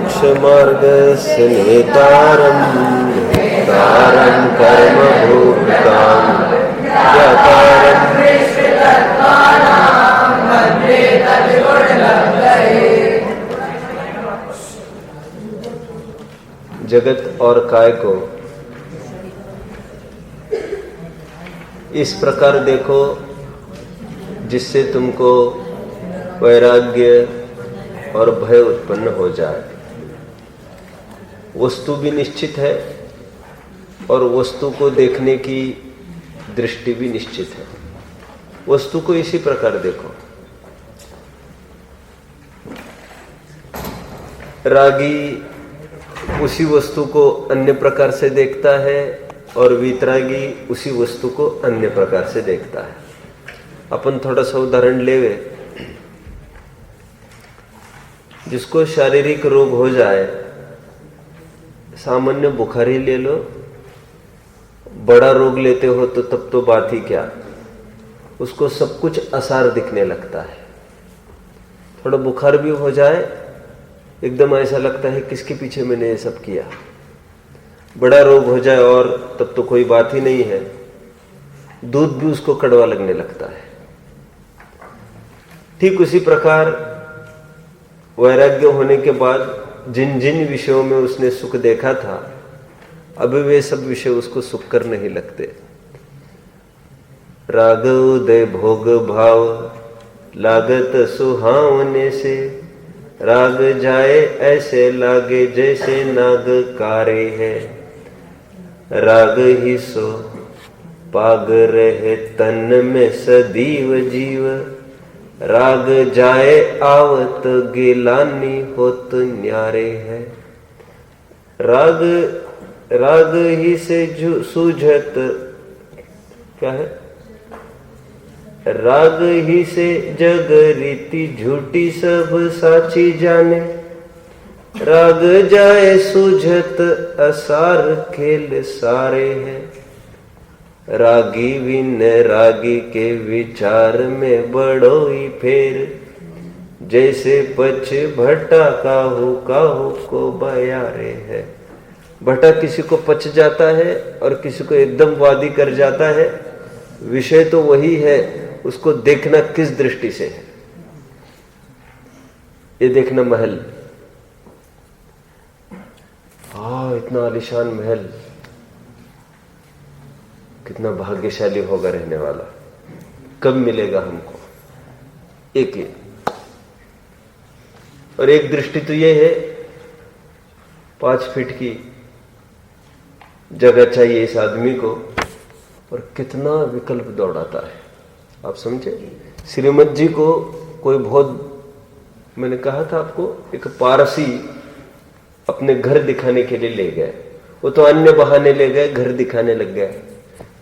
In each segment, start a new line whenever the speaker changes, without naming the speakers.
मोक्षमार्गस्य नेतारं नेतारं कर्मभूतां ज्ञातारं जगत और काय को इस प्रकार देखो जिससे तुमको वैराग्य और भय उत्पन्न हो जाए। वस्तु भी निश्चित है और वस्तु को देखने की दृष्टि भी निश्चित है। वस्तु को इसी प्रकार देखो, रागी उसी वस्तु को अन्य प्रकार से देखता है और वीतरागी उसी वस्तु को अन्य प्रकार से देखता है। अपन थोड़ा सा उदाहरण लेवे, जिसको शारीरिक रोग हो जाए, सामान्य बुखार ही ले लो, बड़ा रोग लेते हो तो तब तो बात ही क्या, उसको सब कुछ आसार दिखने लगता है। थोड़ा बुखार भी हो जाए, एकदम ऐसा लगता है किसके पीछे मैंने ये सब किया। बड़ा रोग हो जाए और तब तो कोई बात ही नहीं है, दूध भी उसको कड़वा लगने लगता है। ठीक उसी प्रकार वैराग्य होने के बाद जिन जिन विषयों में उसने सुख देखा था, अभी वे सब विषय उसको सुख कर नहीं लगते। राग उदय भोग भाव लागत सुहावने से, राग जाए ऐसे लागे जैसे नाग कारे है। राग ही सो पाग रहे तन में सदीव जीव, राग जाए आवत गिलानी होत न्यारे है। राग राग ही से सूझत, क्या है, राग ही से जग रीति झूठी सब साची जाने। राग जाए सूझत असार खेल सारे हैं। रागी विन रागी के विचार में बड़ो ही फेर, जैसे पछ भट्टा काहू काहू को बयारे है। भट्टा किसी को पच जाता है और किसी को एकदम वादी कर जाता है। विषय तो वही है, उसको देखना किस दृष्टि से है। ये देखना महल, इतना आलीशान महल, कितना भाग्यशाली होगा रहने वाला, कब मिलेगा हमको। एक ये, और एक दृष्टि तो ये है 5 फीट की जगह चाहिए इस आदमी को, और कितना विकल्प दौड़ाता है। आप समझे, श्रीमद जी को कोई बहुत, मैंने कहा था आपको, एक पारसी अपने घर दिखाने के लिए ले गए। वो तो अन्य बहाने ले गए, घर दिखाने लग गए।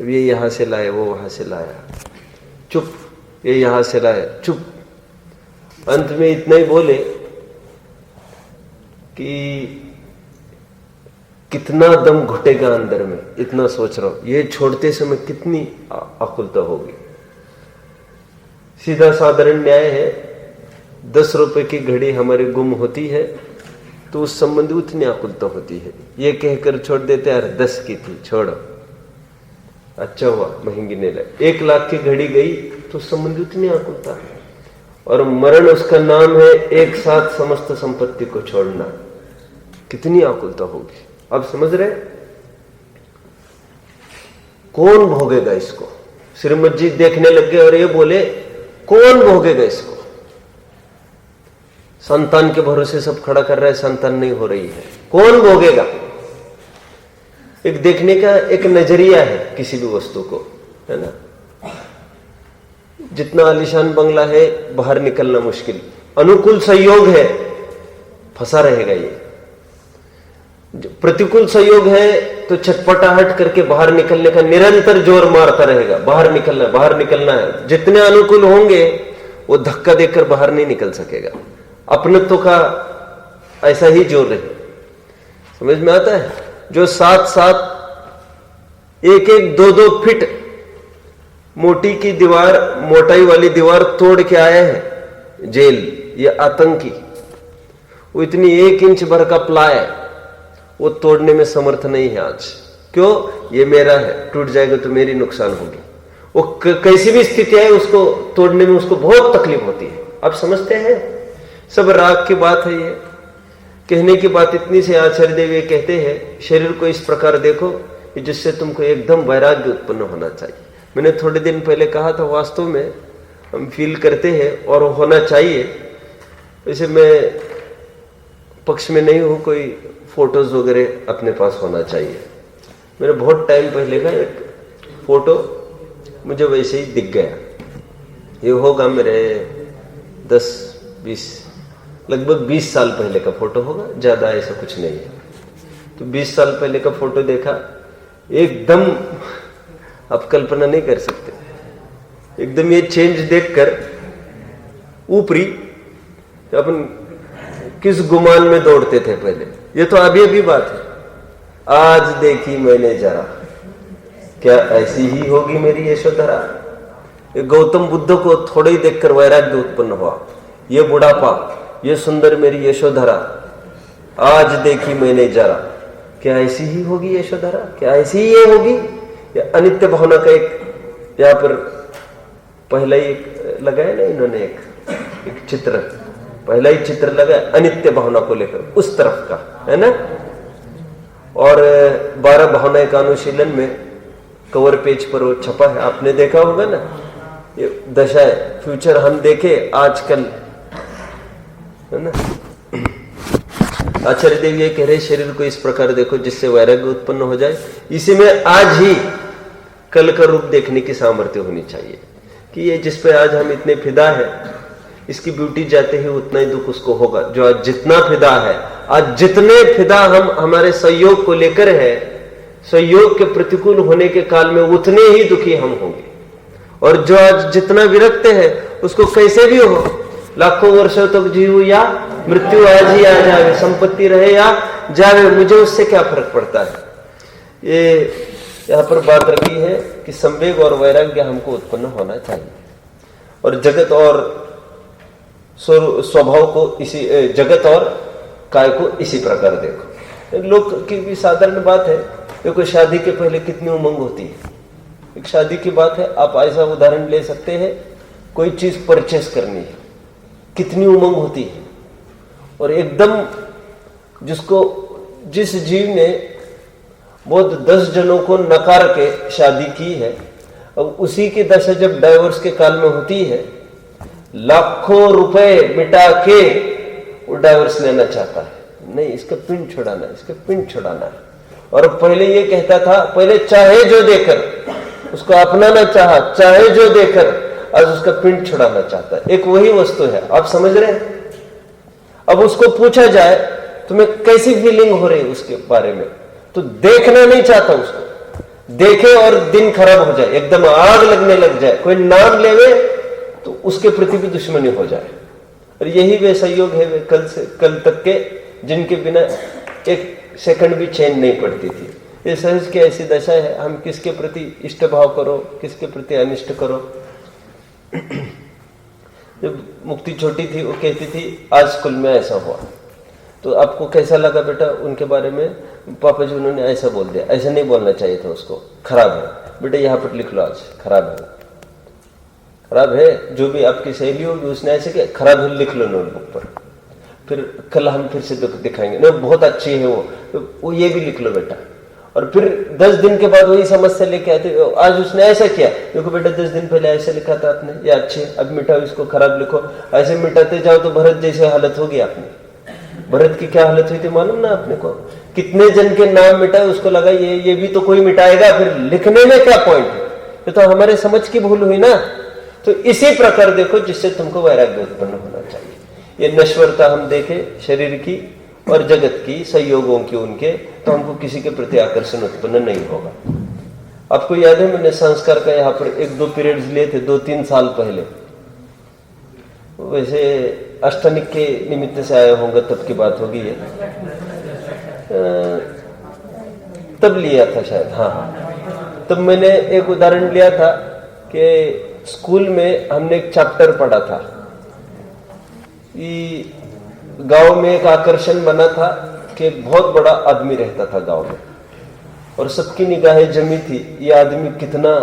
ये यहां से लाए, वो वहां से लाया, चुप, ये यहां से लाया, चुप। अंत में इतना ही बोले कि कितना दम घुटेगा अंदर में, इतना सोच रहा हूं। ये छोड़ते समय कितनी आकुलता होगी। सीधा साधारण न्याय है, 10 रुपए की घड़ी हमारी गुम होती है तो उस संबंधी उतनी आकुलता होती है। ये कहकर छोड़ देते, यार 10 की थी, छोड़ो, अच्छा हुआ महंगी नहीं लगी। 1 लाख की घड़ी गई तो संबंधी उतनी आकुलता है। और मरण उसका नाम है, एक साथ समस्त संपत्ति को छोड़ना, कितनी आकुलता होगी। अब समझ रहे कौन भोगेगा इसको। श्रीमद जी देखने लग गए और ये बोले कौन भोगेगा इसको। संतान के भरोसे सब खड़ा कर रहा है, संतान नहीं हो रही है, कौन भोगेगा। एक देखने का एक नजरिया है किसी भी वस्तु को, है ना। जितना आलीशान बंगला है, बाहर निकलना मुश्किल, अनुकूल संयोग है, फंसा रहेगा ये। प्रतिकूल संयोग है तो छटपटाहट करके बाहर निकलने का निरंतर जोर मारता रहेगा, बाहर निकलना, बाहर निकलना है। जितने अनुकूल होंगे वो धक्का देकर बाहर नहीं निकल सकेगा। अपनत्व का ऐसा ही जोर रहे, समझ में आता है। जो 7-7 1-1 2-2 फीट मोटी की दीवार, मोटाई वाली दीवार तोड़ के आया है जेल, ये आतंकी, वो इतनी 1 इंच भर का प्लाई वो तोड़ने में समर्थ नहीं है आज। क्यों? ये मेरा है, टूट जाएगा तो मेरी नुकसान होगी। वो कैसी भी स्थिति है उसको तोड़ने में उसको बहुत तकलीफ होती है। आप समझते हैं? सब राग की बात है। ये कहने की बात इतनी से आचार्य देव ये कहते हैं, शरीर को इस प्रकार देखो जिससे तुमको एकदम वैराग्य उत्पन्न होना चाहिए। मैंने थोड़े दिन पहले कहा था, वास्तव में हम फील करते हैं और होना चाहिए। वैसे मैं पक्ष में नहीं हूं, कोई फोटोज वगैरह अपने पास होना चाहिए। मेरे बहुत टाइम पहले का एक फोटो मुझे वैसे ही दिख गया। ये होगा मेरे 10-20 लगभग 20 साल पहले का फोटो होगा, ज्यादा ऐसा कुछ नहीं है। तो 20 साल पहले का फोटो देखा, एकदम आप कल्पना नहीं कर सकते। एकदम ये चेंज देखकर ऊपरी अपन किस गुमान में दौड़ते थे पहले, ये तो अभी अभी बात है। आज देखी मैंने जरा, क्या ऐसी ही होगी मेरी यशोधरा? गौतम बुद्ध को थोड़े ही देखकर वैराग्य उत्पन्न हुआ। ये बुढ़ापा, ये सुंदर मेरी यशोधरा, आज देखी मैंने जरा, क्या ऐसी ही होगी यशोधरा? क्या ऐसी ही ये होगी? या अनित्य भावना का एक यहाँ पर पहला ही लगाया ना इन्होंने, एक चित्र, पहला ही चित्र लगा अनित्य भावना को लेकर, उस तरफ का है ना। और 12 भावनाएं का अनुशीलन में कवर पेज पर वो छपा है, आपने देखा होगा ना। ये दशा है, फ्यूचर हम देखे आजकल, है ना। आचार्य देव ये कह रहे शरीर को इस प्रकार देखो जिससे वैराग्य उत्पन्न हो जाए। इसी में आज ही कल का रूप देखने की सामर्थ्य होनी चाहिए कि ये जिस पे आज हम इतने फिदा है, इसकी ब्यूटी जाते ही उतना ही दुख उसको होगा। जो आज जितना फिदा है, आज जितने फिदा हम हमारे सहयोग को लेकर है, सहयोग के प्रतिकूल होने के काल में उतने ही दुखी हम होंगे। और जो आज जितना विरक्त है, उसको कैसे भी हो, लाखों वर्षों तक जीव या मृत्यु आज ही आ जावे, संपत्ति रहे या जावे, मुझे उससे क्या फर्क पड़ता है। ये यहाँ पर बात रखी है कि संवेग और वैराग्य हमको उत्पन्न होना चाहिए। और जगत और स्वभाव को इसी, जगत और काय को इसी प्रकार देखो। लोग की भी साधारण बात है, देखो शादी के पहले कितनी उमंग होती है। एक शादी की बात है, आप ऐसा उदाहरण ले सकते हैं, कोई चीज परचेस करनी है, कितनी उमंग होती है। और एकदम जिस जीव ने बहुत 10 जनों को नकार के शादी की है, अब उसी की दशा जब डाइवोर्स के काल में होती है, लाखों रुपए मिटा के वो डाइवोर्स लेना चाहता है। नहीं, इसका पिंड छुड़ाना, इसका पिंड छुड़ाना है। और पहले ये कहता था, पहले चाहे जो देकर उसको अपनाना चाहा, चाहे जो देकर आज उसका पिंड छुड़ाना चाहता है। एक वही वस्तु है, आप समझ रहे हैं। अब उसको पूछा जाए तुम्हें कैसी फीलिंग हो रही है उसके बारे में, तो देखना नहीं चाहता उसको। देखे और दिन खराब हो जाए, एकदम आग लगने लग जाए, कोई नाम लेवे तो उसके प्रति भी दुश्मनी हो जाए। और यही वे संयोग है, वे कल तक के, जिनके बिना एक सेकंड भी चैन नहीं पड़ती थी। ये सहज की ऐसी दशा है, हम किसके प्रति इष्ट भाव करो, किसके प्रति अनिष्ट करो। जब मुक्ति छोटी थी, वो कहती थी आज स्कूल में ऐसा हुआ, तो आपको कैसा लगा बेटा उनके बारे में? पापा जी उन्होंने ऐसा बोल दिया, ऐसा नहीं बोलना चाहिए था उसको, खराब है बेटा, यहाँ पर लिख लो आज खराब है, खराब है। जो भी आपकी सहेली होगी उसने ऐसे किया, खराब है लिख लो नोटबुक पर, फिर कल हम फिर से दिखाएंगे, नहीं बहुत अच्छी है वो, तो वो ये भी लिख लो बेटा। और फिर 10 दिन के बाद वही समस्या लेके आते, आज उसने ऐसा किया, देखो बेटा 10 दिन पहले ऐसा लिखा था आपने, ये अच्छे, अब मिटाओ इसको, खराब लिखो। ऐसे मिटाते जाओ तो भरत जैसी हालत होगी आपने। भरत की क्या हालत हुई थी मालूम ना आपने को, कितने जन के नाम मिटाए, उसको लगा ये भी तो कोई मिटाएगा, फिर लिखने में क्या पॉइंट है। ये तो हमारे समझ की भूल हुई ना। तो इसी प्रकार देखो जिससे तुमको वैराग्य उत्पन्न होना चाहिए। ये नश्वरता हम देखें शरीर की और जगत की, संयोगों की उनके, तो हमको किसी के प्रति आकर्षण उत्पन्न नहीं होगा। आपको याद है मैंने संस्कार का यहाँ पर 1-2 पीरियड्स लिए थे 2-3 साल पहले, वैसे अष्टनिक के निमित्त से आए होंगे, तब की बात होगी ये, तब लिया था शायद, हाँ। तब मैंने एक उदाहरण लिया था कि स्कूल में हमने एक चैप्टर पढ़ा था कि गांव में एक आकर्षण बना था कि एक बहुत बड़ा आदमी रहता था गांव में, और सबकी निगाहें जमी थी, ये आदमी कितना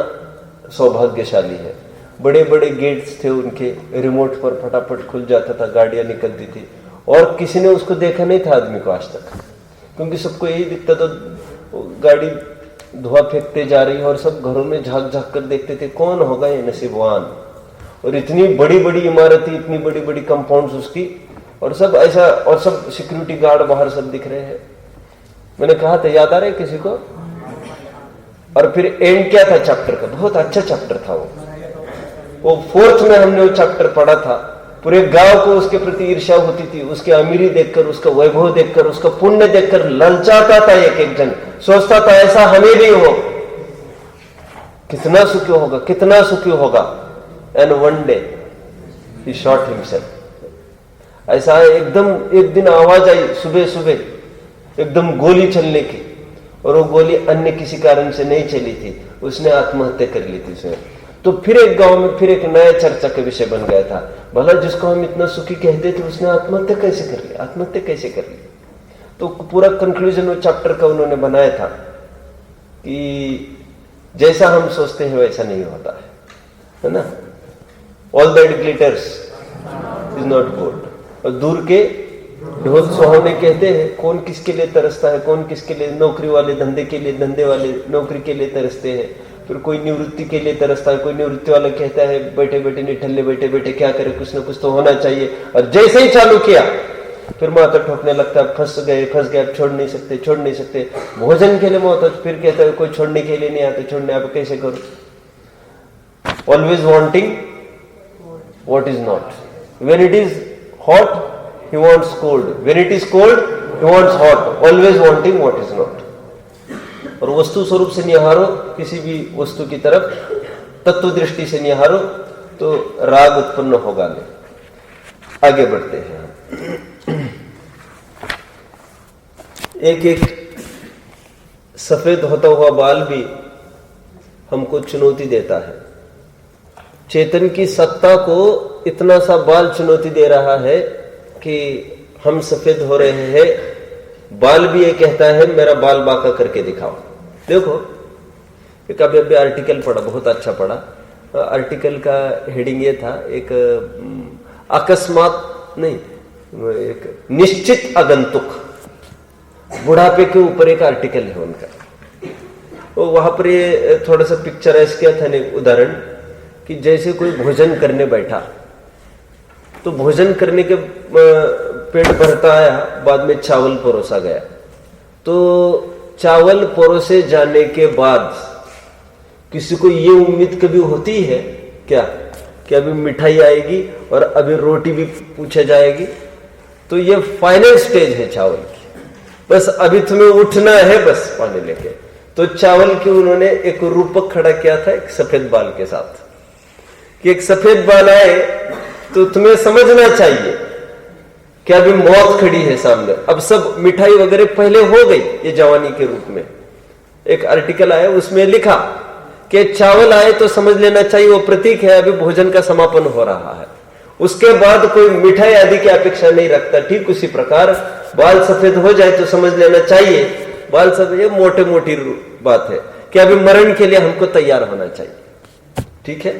सौभाग्यशाली है। बड़े बड़े गेट्स थे उनके, रिमोट पर फटाफट खुल जाता था, गाड़ियां निकलती थी, और किसी ने उसको देखा नहीं था आदमी को आज तक, क्योंकि सबको यही दिखता था गाड़ी धुआं फेंकते जा रही है, और सब घरों में झांक झांक कर देखते थे कौन होगा ये नसीबवान। और इतनी बड़ी बड़ी इमारतें, इतनी बड़ी बड़ी कंपाउंड्स उसकी, और सब ऐसा, और सब सिक्योरिटी गार्ड बाहर सब दिख रहे हैं। मैंने कहा था, याद आ रहा है किसी को? और फिर एंड क्या था चैप्टर का? बहुत अच्छा चैप्टर था वो 4th में हमने वो चैप्टर पढ़ा था। पूरे गांव को उसके प्रति ईर्ष्या होती थी, उसकी अमीरी देखकर, उसका वैभव देखकर, उसका पुण्य देखकर ललचाता था एक एक जन, सोचता था ऐसा हमें भी हो, कितना सुखी होगा, कितना सुखी होगा। And one day he shot himself. ऐसा एकदम एक दिन आवाज आई सुबह सुबह एकदम गोली चलने की, और वो गोली अन्य किसी कारण से नहीं चली थी, उसने आत्महत्या कर ली थी उसने। तो फिर एक गांव में फिर एक नया चर्चा का विषय बन गया था, भला जिसको हम इतना सुखी कहते थे उसने आत्महत्या कैसे कर ली, आत्महत्या कैसे कर ली। तो पूरा कंक्लूजन वो चैप्टर का उन्होंने बनाया था कि जैसा हम सोचते हैं वैसा नहीं होता है ना। All that glitters is not gold. और दूर के ढोल सुहावने कहते हैं, कौन किसके लिए तरसता है, कौन किसके लिए, नौकरी वाले धंधे के लिए, धंधे वाले नौकरी के लिए तरसते हैं, फिर कोई निवृत्ति के लिए तरसता है, कोई निवृत्ति वाला कहता है बैठे बैठे निठल्ले बैठे बैठे क्या करे, कुछ ना कुछ तो होना चाहिए। और जैसे ही चालू किया फिर माथा ठोकने लगता है, फंस गए अब छोड़ नहीं सकते, छोड़ नहीं सकते। भोजन के लिए मोहताज, फिर कहता है कोई छोड़ने के लिए नहीं आते, छोड़ने आप कैसे करो। Always wanting what is not. When it is hot he wants cold, when it is cold he wants hot, always wanting what is not। और वस्तु स्वरूप से निहारो, किसी भी वस्तु की तरफ तत्व दृष्टि से निहारो तो राग उत्पन्न होगा नहीं। आगे बढ़ते हैं। एक एक सफेद होता हुआ बाल भी हमको चुनौती देता है। चेतन की सत्ता को इतना सा बाल चुनौती दे रहा है कि हम सफेद हो रहे हैं। बाल भी ये कहता है मेरा बाल बांका करके दिखाओ। देखो एक अभी आर्टिकल पढ़ा, बहुत अच्छा पढ़ा। आर्टिकल का हेडिंग ये था, एक अकस्मात नहीं, एक निश्चित आगंतुक, बुढ़ापे के ऊपर एक आर्टिकल है उनका। तो वहां पर ये थोड़ा सा पिक्चराइज किया था ने उदाहरण कि जैसे कोई भोजन करने बैठा, तो भोजन करने के पेट भरता आया, बाद में चावल परोसा गया। तो चावल परोसे जाने के बाद किसी को ये उम्मीद कभी होती है क्या कि अभी मिठाई आएगी और अभी रोटी भी पूछा जाएगी? तो ये फाइनल स्टेज है चावल की, बस अभी तुम्हें उठना है बस पानी लेके। तो चावल की उन्होंने एक रूपक खड़ा किया था एक सफेद बाल के साथ कि एक सफेद बाल आए तो तुम्हें समझना चाहिए कि अभी मौत खड़ी है सामने। अब सब मिठाई वगैरह पहले हो गई ये जवानी के रूप में। एक आर्टिकल आया उसमें लिखा कि चावल आए तो समझ लेना चाहिए वो प्रतीक है, अभी भोजन का समापन हो रहा है। उसके बाद कोई मिठाई आदि की अपेक्षा नहीं रखता। ठीक उसी प्रकार बाल सफेद हो जाए तो समझ लेना चाहिए, बाल सफेद, ये मोटे मोटी बात है कि अभी मरण के लिए हमको तैयार होना चाहिए। ठीक है,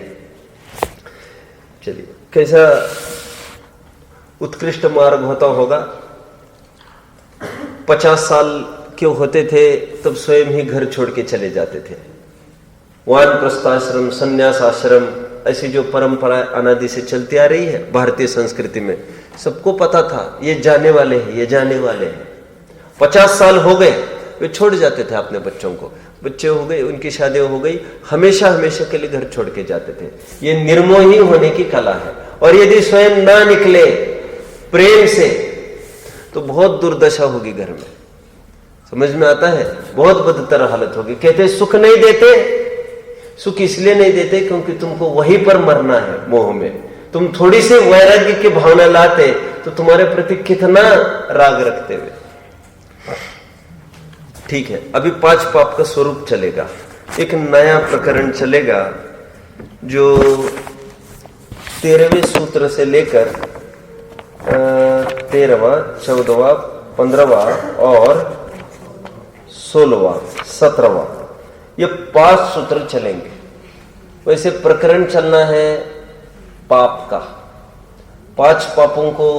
चलिए कैसा उत्कृष्ट मार्ग होता होगा। 50 साल के होते थे तब स्वयं ही घर छोड़ के चले जाते थे। वानप्रस्थाश्रम, संन्यास आश्रम, ऐसी जो परंपरा अनादि से चलती आ रही है भारतीय संस्कृति में, सबको पता था ये जाने वाले हैं, ये जाने वाले हैं। 50 साल हो गए वे छोड़ जाते थे अपने बच्चों को, बच्चे हो गए, उनकी शादियां हो गई, हमेशा हमेशा के लिए घर छोड़ के जाते थे। ये निर्मोही होने की कला है। और यदि स्वयं ना निकले प्रेम से तो बहुत दुर्दशा होगी घर में। समझ में आता है? बहुत बदतर हालत होगी। कहते सुख नहीं देते, सुख इसलिए नहीं देते क्योंकि तुमको वहीं पर मरना है मोह में। तुम थोड़ी सी वैराग्य की भावना लाते तो तुम्हारे प्रति कितना राग रखते हुए। ठीक है, अभी 5 पाप का स्वरूप चलेगा। एक नया प्रकरण चलेगा जो 13वें सूत्र से लेकर 13वां, 14वां, 15वां और 16वां, 17वां, ये 5 सूत्र चलेंगे। वैसे प्रकरण चलना है पाप का। 5 पापों को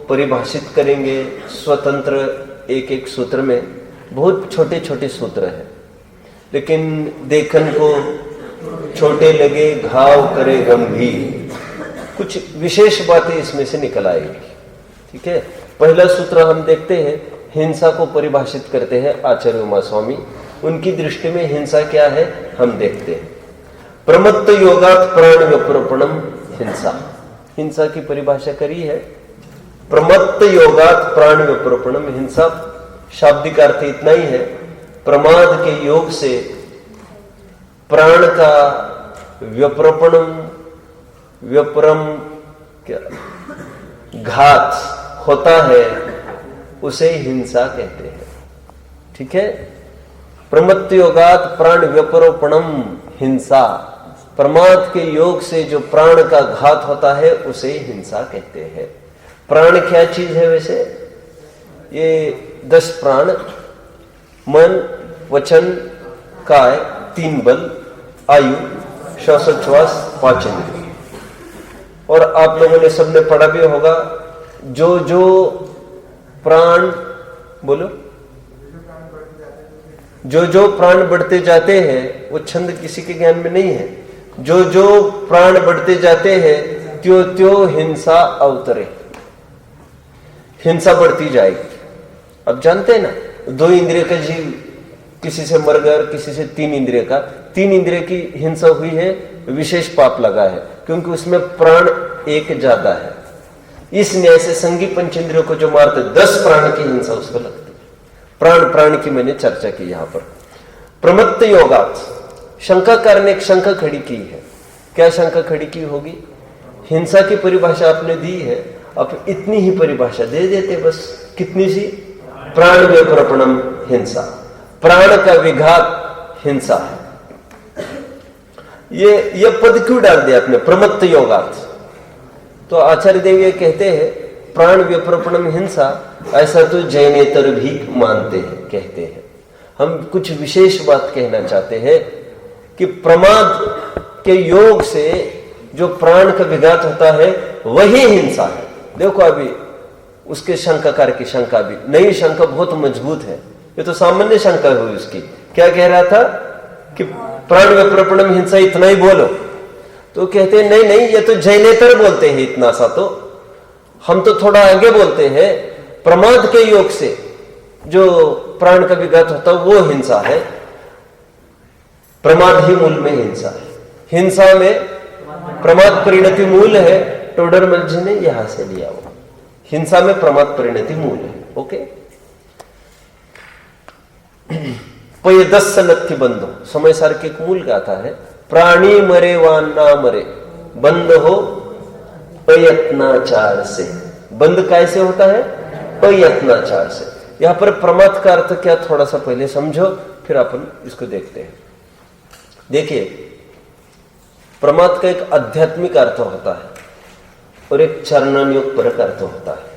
परिभाषित करेंगे स्वतंत्र एक एक सूत्र में। बहुत छोटे छोटे सूत्र हैं, लेकिन देखन को छोटे लगे घाव करे गंभीर, कुछ विशेष बातें इसमें से निकल आएगी। ठीक है, पहला सूत्र हम देखते हैं, हिंसा को परिभाषित करते हैं आचार्य उमा स्वामी। उनकी दृष्टि में हिंसा क्या है हम देखते हैं। प्रमत्त योगात प्राण विप्रपणम हिंसा, हिंसा की परिभाषा करी है। प्रमत्त योगात प्राण विप्रपणम हिंसा, शाब्दिक अर्थ इतना ही है, प्रमाद के योग से प्राण का व्यप्रपणम, व्यप्रम क्या घात होता है, उसे हिंसा कहते हैं। ठीक है, प्रमत्त योगात प्राण व्यपरोपणम हिंसा, प्रमाद के योग से जो प्राण का घात होता है उसे हिंसा कहते हैं। प्राण क्या चीज है वैसे? ये 10 प्राण, मन, वचन, काय, 3 बल, आयु, श्वासोच्छ्वास, 5 इंद्रिय। और आप लोगों ने सबने पढ़ा भी होगा, जो जो प्राण, बोलो, जो जो प्राण बढ़ते जाते हैं, वो छंद किसी के ज्ञान में नहीं है। जो जो प्राण बढ़ते जाते हैं त्यो त्यो हिंसा अवतरे, हिंसा बढ़ती जाएगी। अब जानते हैं ना, 2 इंद्रिय का जीव किसी से मर गया और किसी से 3 इंद्रिय का, 3 इंद्रिय की हिंसा हुई है, विशेष पाप लगा है, क्योंकि उसमें प्राण एक ज्यादा है। इस न्याय से संगी पंचेंद्रियों को जो मारते 10 प्राण की हिंसा उसको लगती है। प्राण प्राण की मैंने चर्चा की यहां पर। प्रमत्त योगात, शंकाकार ने एक शंका खड़ी की है। क्या शंका खड़ी की होगी? हिंसा की परिभाषा आपने दी है, अब इतनी ही परिभाषा दे देते बस। कितनी सी? प्राण व्यप्रपणम हिंसा, प्राण का विघात हिंसा है। ये पद क्यों डाल दिया आपने, प्रमत्त योगात? तो आचार्य देव ये कहते हैं प्राण व्यप्रपणम हिंसा, ऐसा तो जैनेतर भी मानते हैं, कहते हैं। हम कुछ विशेष बात कहना चाहते हैं कि प्रमाद के योग से जो प्राण का विघात होता है वही हिंसा है। देखो अभी उसके शंकाकार की शंका भी, नई शंका बहुत मजबूत है, ये तो सामान्य शंका हुई उसकी। क्या कह रहा था कि प्राण व्यप्रपणम हिंसा इतना ही बोलो, तो कहते हैं नहीं नहीं, ये तो जैनेतर बोलते हैं इतना सा, तो हम तो थोड़ा आगे बोलते हैं, प्रमाद के योग से जो प्राण का विघात होता है वो हिंसा है। प्रमाद ही मूल में हिंसा है, हिंसा में प्रमाद परिणति मूल है। टोडरमल जी ने यहां से लिया हुआ, हिंसा में प्रमाद परिणति मूल है। ओके, पयदस्स नत्थि बंधो, समय सार के एक मूल गाथा है, प्राणी मरे वा ना मरे बंद हो प्रयत्नाचार से। बंद कैसे होता है? प्रयत्नाचार से। यहां पर प्रमाद का अर्थ क्या, थोड़ा सा पहले समझो, फिर अपन इसको देखते हैं। देखिए, प्रमाद का एक आध्यात्मिक अर्थ होता है और एक चरणन्योग परक अर्थ होता है।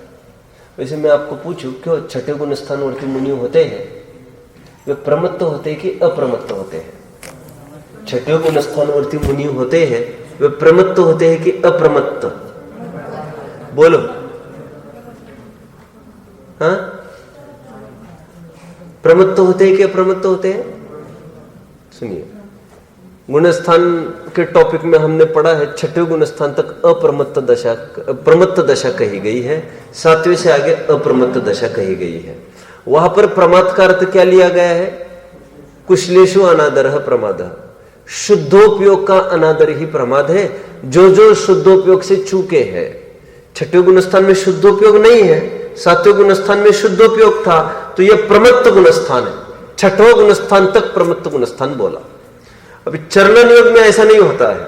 वैसे मैं आपको पूछूं, क्यों छठे गुण स्थानवर्ती मुनि होते हैं, वे प्रमत्त होते हैं कि अप्रमत्त होते हैं? छठे गुण स्थानवर्ती मुनि होते हैं, वे प्रमत्त होते हैं कि अप्रमत्त? बोलो, हाँ? प्रमत्त होते हैं कि अप्रमत्त होते हैं? सुनिए, गुणस्थान के टॉपिक में हमने पढ़ा है, छठे गुणस्थान तक अप्रमत्त दशा, प्रमत्त दशा कही गई है, 7वें से आगे अप्रमत्त दशा कही गई है। वहां पर प्रमाद का अर्थ क्या लिया गया है? कुशलेषु अनादरः प्रमादः, शुद्धोपयोग का अनादर ही प्रमाद है। जो जो शुद्धोपयोग से चूके हैं, छठे गुणस्थान में शुद्धोपयोग नहीं है, 7वें गुणस्थान में शुद्धोपयोग था, तो यह प्रमत्त गुणस्थान है। छठवें गुणस्थान तक प्रमत्त गुणस्थान बोला। अभी चरणन योग में ऐसा नहीं होता है।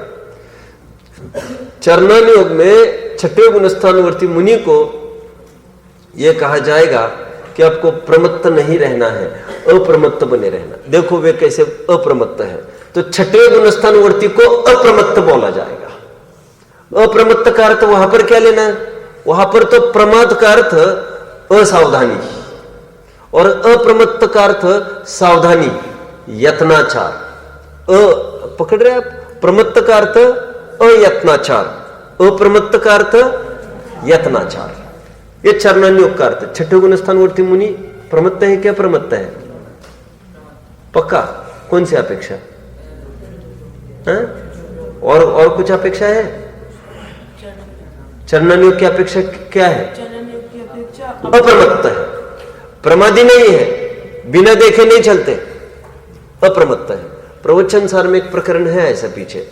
चरणन योग में छठे गुणस्थानवर्ती मुनि को यह कहा जाएगा कि आपको प्रमत्त नहीं रहना है, अप्रमत्त बने रहना। देखो वे कैसे अप्रमत्त है, तो छठे गुणस्थानवर्ती को अप्रमत्त बोला जाएगा। अप्रमत्त का अर्थ वहां पर क्या लेना है? वहां पर तो प्रमाद का अर्थ असावधानी और अप्रमत्त का अर्थ सावधानी, यत्नाचार। पकड़ रहे आप? प्रमत्त का अर्थ अयत्नाचार, अप्रमत्त का अर्थ यत्नाचार। ये चरणान्योग का अर्थ। छठे गुण स्थानवर्ती मुनि प्रमत्त है क्या प्रमत्त है? पक्का? कौन सी अपेक्षा है? और कुछ अपेक्षा है? चरणान्योग की अपेक्षा क्या है? अप्रमत्त है, प्रमादी नहीं है, बिना देखे नहीं चलते, अप्रमत्त है। प्रवचन सार में एक प्रकरण है ऐसा। पीछे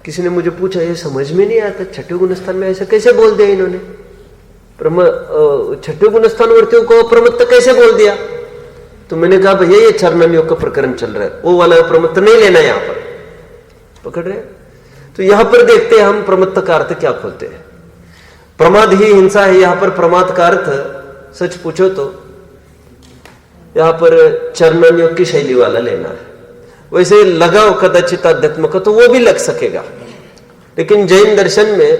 किसी ने मुझे पूछा, ये समझ में नहीं आता, छठे गुण स्थान में ऐसा कैसे बोल दिया इन्होंने? छठे गुण स्थानवर्तियों को अप्रमत्त कैसे बोल दिया? तो मैंने कहा भैया ये चरणान्योग का प्रकरण चल रहा है, वो वाला अप्रमत्त नहीं लेना यहां पर। पकड़ रहे? तो यहां पर देखते हैं हम प्रमत्त का अर्थ क्या खोलते हैं। प्रमाद ही हिंसा है। यहां पर प्रमाद का अर्थ सच पूछो तो यहां पर चरणान्योग की शैली वाला लेना है। वैसे लगाओ कदाचित अध्यात्म का तो वो भी लग सकेगा, लेकिन जैन दर्शन में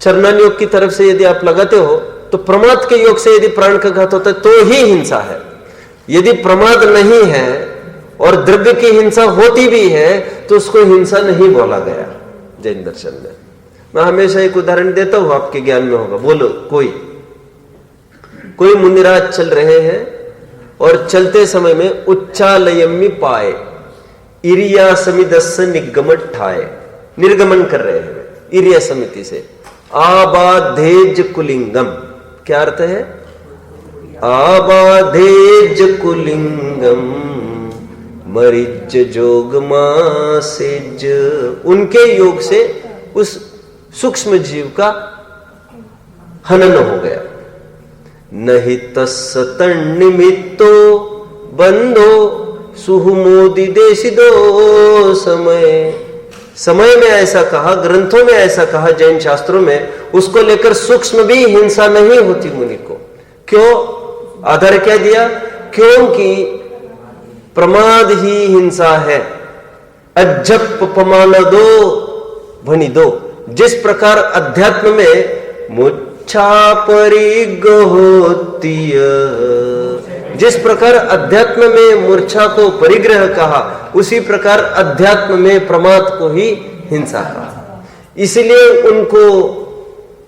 चरणान्योग की तरफ से यदि आप लगाते हो तो प्रमाद के योग से यदि प्राण का घात होता है तो ही हिंसा है। यदि प्रमाद नहीं है और द्रव्य की हिंसा होती भी है तो उसको हिंसा नहीं बोला गया जैन दर्शन में। मैं हमेशा एक उदाहरण देता हूं, आपके ज्ञान में होगा। बोलो, कोई मुनिराज चल रहे हैं और चलते समय में उच्चालयमी पाए इरिया समिदस्य निगमन ठाए, निर्गमन कर रहे हैं इरिया समिति से। आबाधेज कुलिंगम, क्या अर्थ है? आबाधेज कुलिंगम मरिज जोगमा सेज। उनके योग से उस सूक्ष्म जीव का हनन हो गया। नहीं तस्सतन निमित्तो बंधो सुहुमोदी देशिदो समय में ऐसा कहा, ग्रंथों में ऐसा कहा, जैन शास्त्रों में। उसको लेकर सूक्ष्म भी हिंसा नहीं होती मुनि को। क्यों? आधार क्या दिया? क्योंकि प्रमाद ही हिंसा है। अज्जप पमान दो भनी दो। जिस प्रकार अध्यात्म में मुच्छा परिग होती है, जिस प्रकार अध्यात्म में मूर्छा को परिग्रह कहा, उसी प्रकार अध्यात्म में प्रमाद को ही हिंसा कहा। इसलिए उनको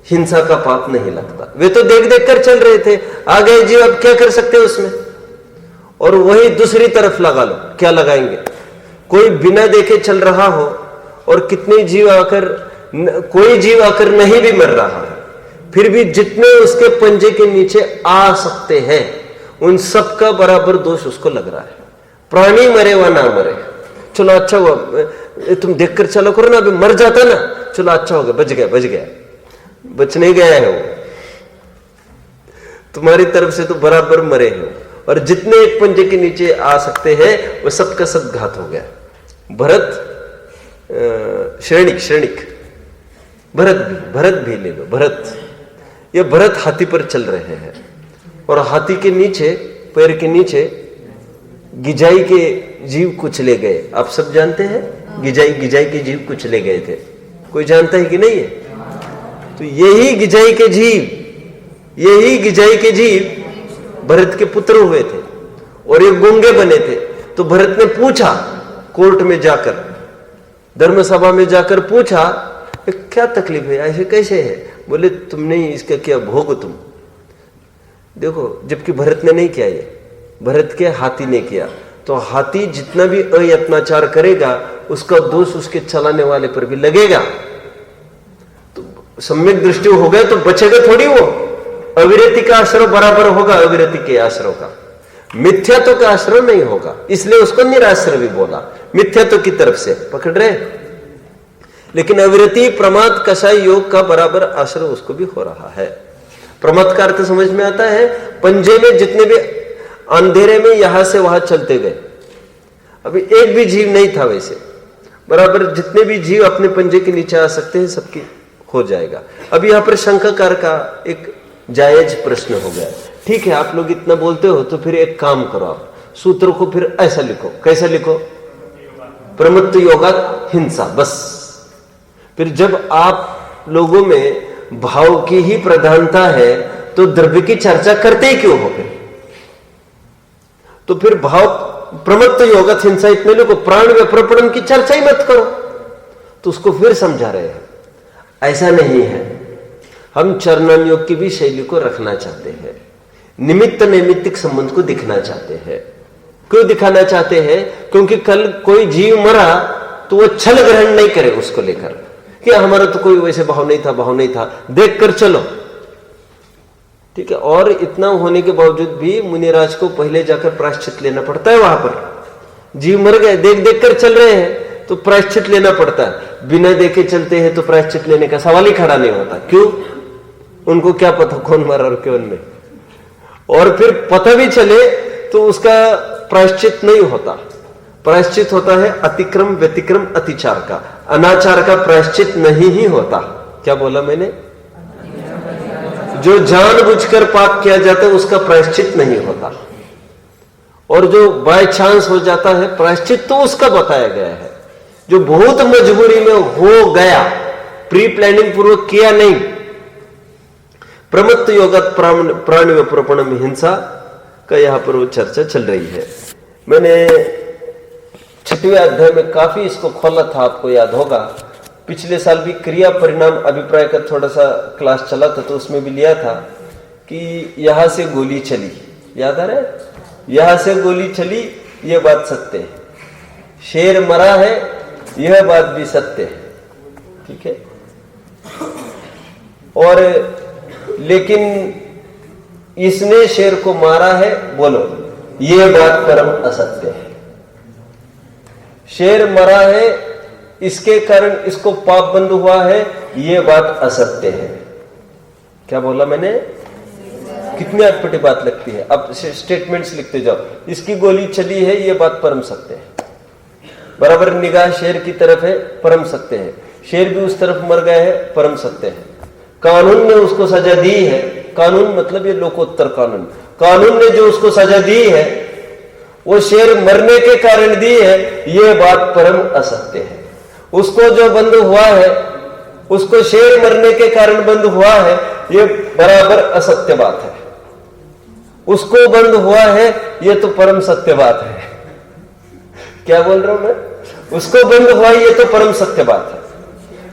हिंसा का पाप नहीं लगता। वे तो देख देख कर चल रहे थे, आ गए जीव, अब क्या कर सकते हैं उसमें? और वही दूसरी तरफ लगा लो, क्या लगाएंगे? कोई बिना देखे चल रहा हो और कितने जीव आकर, कोई जीव आकर नहीं भी मर रहा है, फिर भी जितने उसके पंजे के नीचे आ सकते हैं उन सब का बराबर दोष उसको लग रहा है। प्राणी मरे व ना मरे, चलो अच्छा हुआ, तुम देखकर चलो करो ना, अभी मर जाता ना, चलो अच्छा हो गया, बच गया। बच नहीं गया है वो, तुम्हारी तरफ से तो बराबर मरे हो। और जितने एक पंजे के नीचे आ सकते हैं वो सबका सब घात हो गया। भरत श्रेणिक भरत भी ले लो। ये भरत हाथी पर चल रहे हैं और हाथी के नीचे, पैर के नीचे गिजाई के जीव कुचले गए। आप सब जानते हैं गिजाई के जीव कुचले गए थे। कोई जानता है कि नहीं है? तो यही गिजाई के जीव भरत के पुत्र हुए थे और ये गूंगे बने थे। तो भरत ने पूछा, कोर्ट में जाकर, धर्म सभा में जाकर पूछा, क्या तकलीफ है, ऐसे कैसे है? बोले तुमने इसका किया भोग तुम। देखो, जबकि भरत ने नहीं किया, ये भरत के हाथी ने किया। तो हाथी जितना भी अयत्नाचार करेगा उसका दोष उसके चलाने वाले पर भी लगेगा। तो सम्यक दृष्टि हो गए तो बचेगा थोड़ी वो। अविरति का आश्रय बराबर होगा अविरति के आश्रय का, मिथ्यात्व का आश्रय नहीं होगा। इसलिए उसको निराश्रय भी बोला, मिथ्यात्व की तरफ से। पकड़ रहे? लेकिन अविरति प्रमाद कषाय योग का बराबर आश्रय उसको भी हो रहा है। प्रमाद का अर्थ समझ में आता है? पंजे में जितने भी अंधेरे में यहां से वहां चलते गए, अभी एक भी जीव नहीं था वैसे, बराबर जितने भी जीव अपने पंजे के नीचे आ सकते हैं सबकी हो जाएगा। अब यहां पर शंकाकार का एक जायज प्रश्न हो गया। ठीक है, आप लोग इतना बोलते हो तो फिर एक काम करो, आप सूत्र को फिर ऐसा लिखो। कैसा लिखो? प्रमत्त योगात हिंसा, बस। फिर जब आप लोगों में भाव की ही प्रधानता है तो द्रव्य की चर्चा करते ही क्यों हो गए? तो फिर भाव प्रमत्त योगत हिंसा इतने लोग प्राण व प्रपणम की चर्चा ही मत करो। तो उसको फिर समझा रहे हैं, ऐसा नहीं है। हम चरणन योग की भी शैली को रखना चाहते हैं, निमित्त नैमित्तिक संबंध को दिखना चाहते हैं। क्यों दिखाना चाहते हैं? क्योंकि कल कोई जीव मरा तो वो छल ग्रहण नहीं करे उसको लेकर कि हमारा तो कोई वैसे भाव नहीं था, देख कर चलो, ठीक है। और इतना होने के बावजूद भी मुनिराज को पहले जाकर प्रायश्चित लेना पड़ता है। वहां पर जीव मर गए, देख देख कर चल रहे हैं तो प्रायश्चित लेना पड़ता है। बिना देखे चलते हैं तो प्रायश्चित लेने का सवाल ही खड़ा नहीं होता। क्यों? उनको क्या पता कौन मरा और क्यों नहीं। और फिर पता भी चले तो उसका प्रायश्चित नहीं होता। प्रायश्चित होता है अतिक्रम व्यतिक्रम अतिचार का, अनाचार का प्रायश्चित नहीं ही होता। क्या बोला मैंने? जो जानबूझकर पाप किया जाता है उसका प्रायश्चित नहीं होता, और जो बाय चांस हो जाता है प्रायश्चित तो उसका बताया गया है। जो बहुत मजबूरी में हो गया, प्री प्लानिंग पूर्वक किया नहीं, प्रमत्त योगत प्राण व प्रपणम हिंसा का यहां पर वो चर्चा चल रही है। मैंने 6वें अध्याय में काफी इसको खोला था, आपको याद होगा। पिछले साल भी क्रिया परिणाम अभिप्राय का थोड़ा सा क्लास चला था, तो उसमें भी लिया था कि यहां से गोली चली, याद आ रहा है? यहां से गोली चली, यह बात सत्य है। शेर मरा है, यह बात भी सत्य है, ठीक है। और लेकिन इसने शेर को मारा है, बोलो, यह बात परम असत्य है। शेर मरा है, इसके कारण इसको पाप बंद हुआ है, यह बात असत्य है। क्या बोला मैंने? कितनी अटपटी बात लगती है। अब स्टेटमेंट्स लिखते जाओ। इसकी गोली चली है, यह बात परम सत्य है। बराबर निगाह शेर की तरफ है, परम सत्य है। शेर भी उस तरफ मर गए हैं, परम सत्य है। कानून ने उसको सजा दी है, कानून मतलब ये लोकोत्तर कानून, कानून ने जो उसको सजा दी है वो शेर मरने के कारण दी है, यह बात परम असत्य है। उसको जो बंद हुआ है, उसको शेर मरने के कारण बंद हुआ है, यह बराबर असत्य बात है। उसको बंद हुआ है, यह तो परम सत्य बात है। क्या बोल रहा हूं मैं? उसको बंद हुआ, यह तो परम सत्य बात है।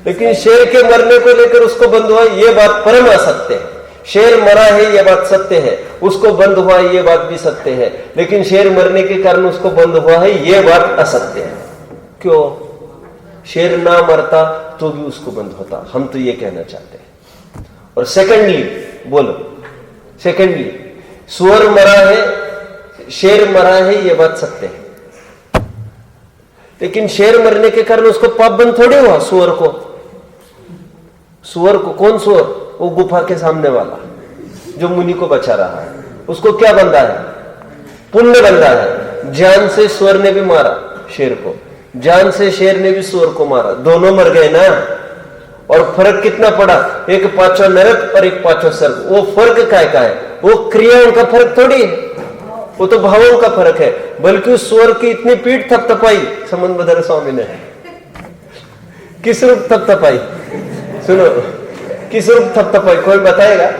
लेकिन शेर के मरने को लेकर उसको बंद हुआ, यह बात परम असत्य है। शेर मरा है, यह बात सत्य है। उसको बंद हुआ, यह बात भी सत्य है। लेकिन शेर मरने के कारण उसको बंद हुआ है, यह बात असत्य है। क्यों? शेर ना मरता तो भी उसको बंद होता, हम तो यह कहना चाहते हैं। और सेकंडली, बोलो, सेकंडली, सुअर मरा है, शेर मरा है, यह बात सत्य है। लेकिन शेर मरने के कारण उसको पाप बंद थोड़ी हुआ। सुअर को, सुअर को, कौन सुअर? वो गुफा के सामने वाला जो मुनि को बचा रहा है, उसको क्या बंधा है? पुण्य बंधा है। जान से सुअर ने भी मारा शेर को, जान से शेर ने भी सुअर को मारा, दोनों मर गए ना। और फर्क कितना पड़ा? एक पांचवा नरक और एक पांचवा स्वर्ग। वो फर्क काय का है? वो क्रियाओं का फर्क थोड़ी है, वो तो भावों का फर्क है। बल्कि उस सुअर की इतनी पीठ थपथपाई संबंध बदर स्वामी ने, किस रूप थपथपाई? सुनो, किस रूप थपथपाई? कोई बताएगा?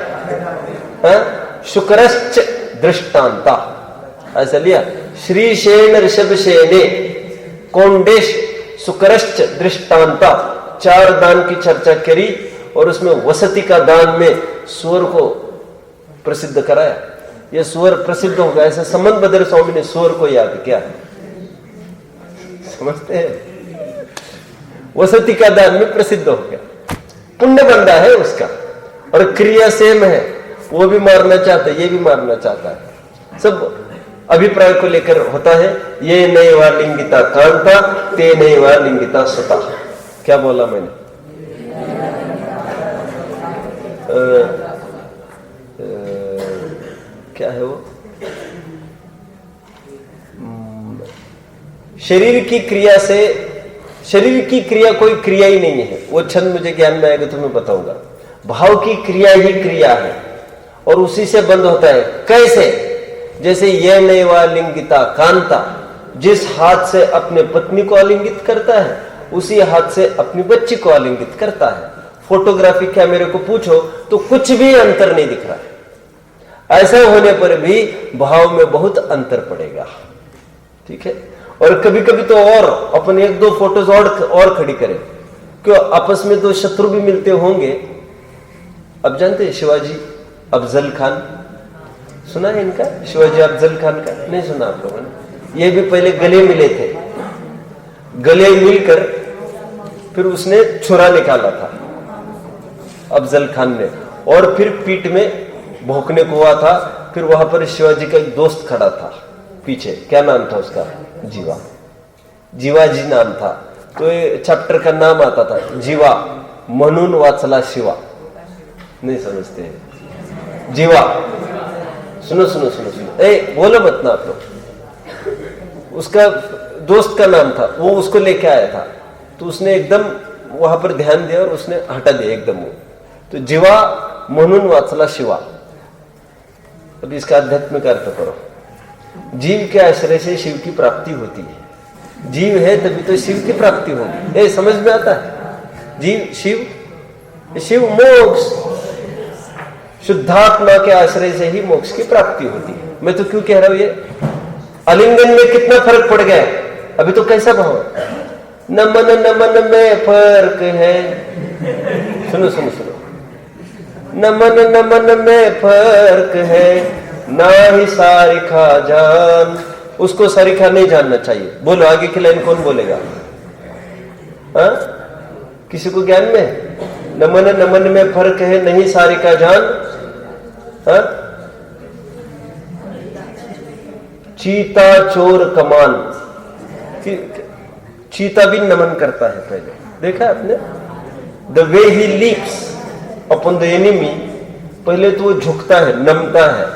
शुक्रश्च दृष्टांता, ऐसा लिया। श्री शेन ऋषभ शेने कौंडेश शुक्रश्च दृष्टांता, 4 दान की चर्चा करी और उसमें वसति का दान में सुअर को प्रसिद्ध कराया। यह सुअर प्रसिद्ध हो गया, ऐसा संबंध बदर स्वामी ने सुअर को याद किया। समझते हैं? वसति का दान में प्रसिद्ध हो गया, पुण्य बंदा है उसका। और क्रिया सेम है, वो भी मारना चाहता है, ये भी मारना चाहता है। सब अभिप्राय को लेकर होता है। ये नैवा लिंगिता कांता, ते नैवा लिंगिता सुता। क्या बोला मैंने? क्या है वो? शरीर की क्रिया से, शरीर की क्रिया कोई क्रिया ही नहीं है। वो छंद मुझे ज्ञान में आएगा तो मैं बताऊंगा। भाव की क्रिया ही क्रिया है और उसी से बंद होता है। कैसे? जैसे यह नैवा लिंगिता कांता, जिस हाथ से अपने पत्नी को आलिंगित करता है उसी हाथ से अपनी बच्ची को आलिंगित करता है। फोटोग्राफी कैमरे को पूछो तो कुछ भी अंतर नहीं दिख रहा है। ऐसा होने पर भी भाव में बहुत अंतर पड़ेगा, ठीक है। और कभी कभी तो और अपन 1-2 फोटोज और खड़ी करें, क्यों आपस में तो शत्रु भी मिलते होंगे। अब जानते हैं शिवाजी अफजल खान, सुना है इनका, शिवाजी अफजल खान का? नहीं सुना आप लोगों ने? ये भी पहले गले मिले थे, गले मिलकर फिर उसने छुरा निकाला था अफजल खान ने, और फिर पीठ में भोंकने को हुआ था। फिर वहां पर शिवाजी का एक दोस्त खड़ा था पीछे, क्या नाम था उसका? जीवा, जीवाजी नाम था। तो ये चैप्टर का नाम आता था जीवा म्हणून वाचला शिवा। नहीं समझते हैं? जीवा, सुनो सुनो सुनो सुनो, बोलो मत ना आप लोग। उसका दोस्त का नाम था, वो उसको लेके आया था, तो उसने एकदम वहां पर ध्यान दिया और उसने हटा दिया एकदम वो। तो जीवा म्हणून वाचला शिवा। अब इसका आध्यात्मिक अर्थ करो। जीव के आश्रय से शिव की प्राप्ति होती है। जीव है तभी तो शिव की प्राप्ति होगी। समझ में आता है? जीव शिव, शिव मोक्ष, शुद्धात्मा के आश्रय से ही मोक्ष की प्राप्ति होती है। मैं तो क्यों कह रहा हूं ये? आलिंगन में कितना फर्क पड़ गया है। अभी तो कैसा भाव, नमन नमन में फर्क है। सुनो सुनो सुनो, नमन नमन में फर्क है, ना ही सारिखा जान। उसको सारिखा नहीं जानना चाहिए। बोलो आगे की लाइन कौन बोलेगा? हाँ, किसी को ज्ञान में? नमन नमन में फर्क है, नहीं सारिका जान। हाँ? चीता चोर कमान, चीता भी नमन करता है। पहले देखा आपने? The way he leaps upon the enemy, पहले तो वो झुकता है, नमता है,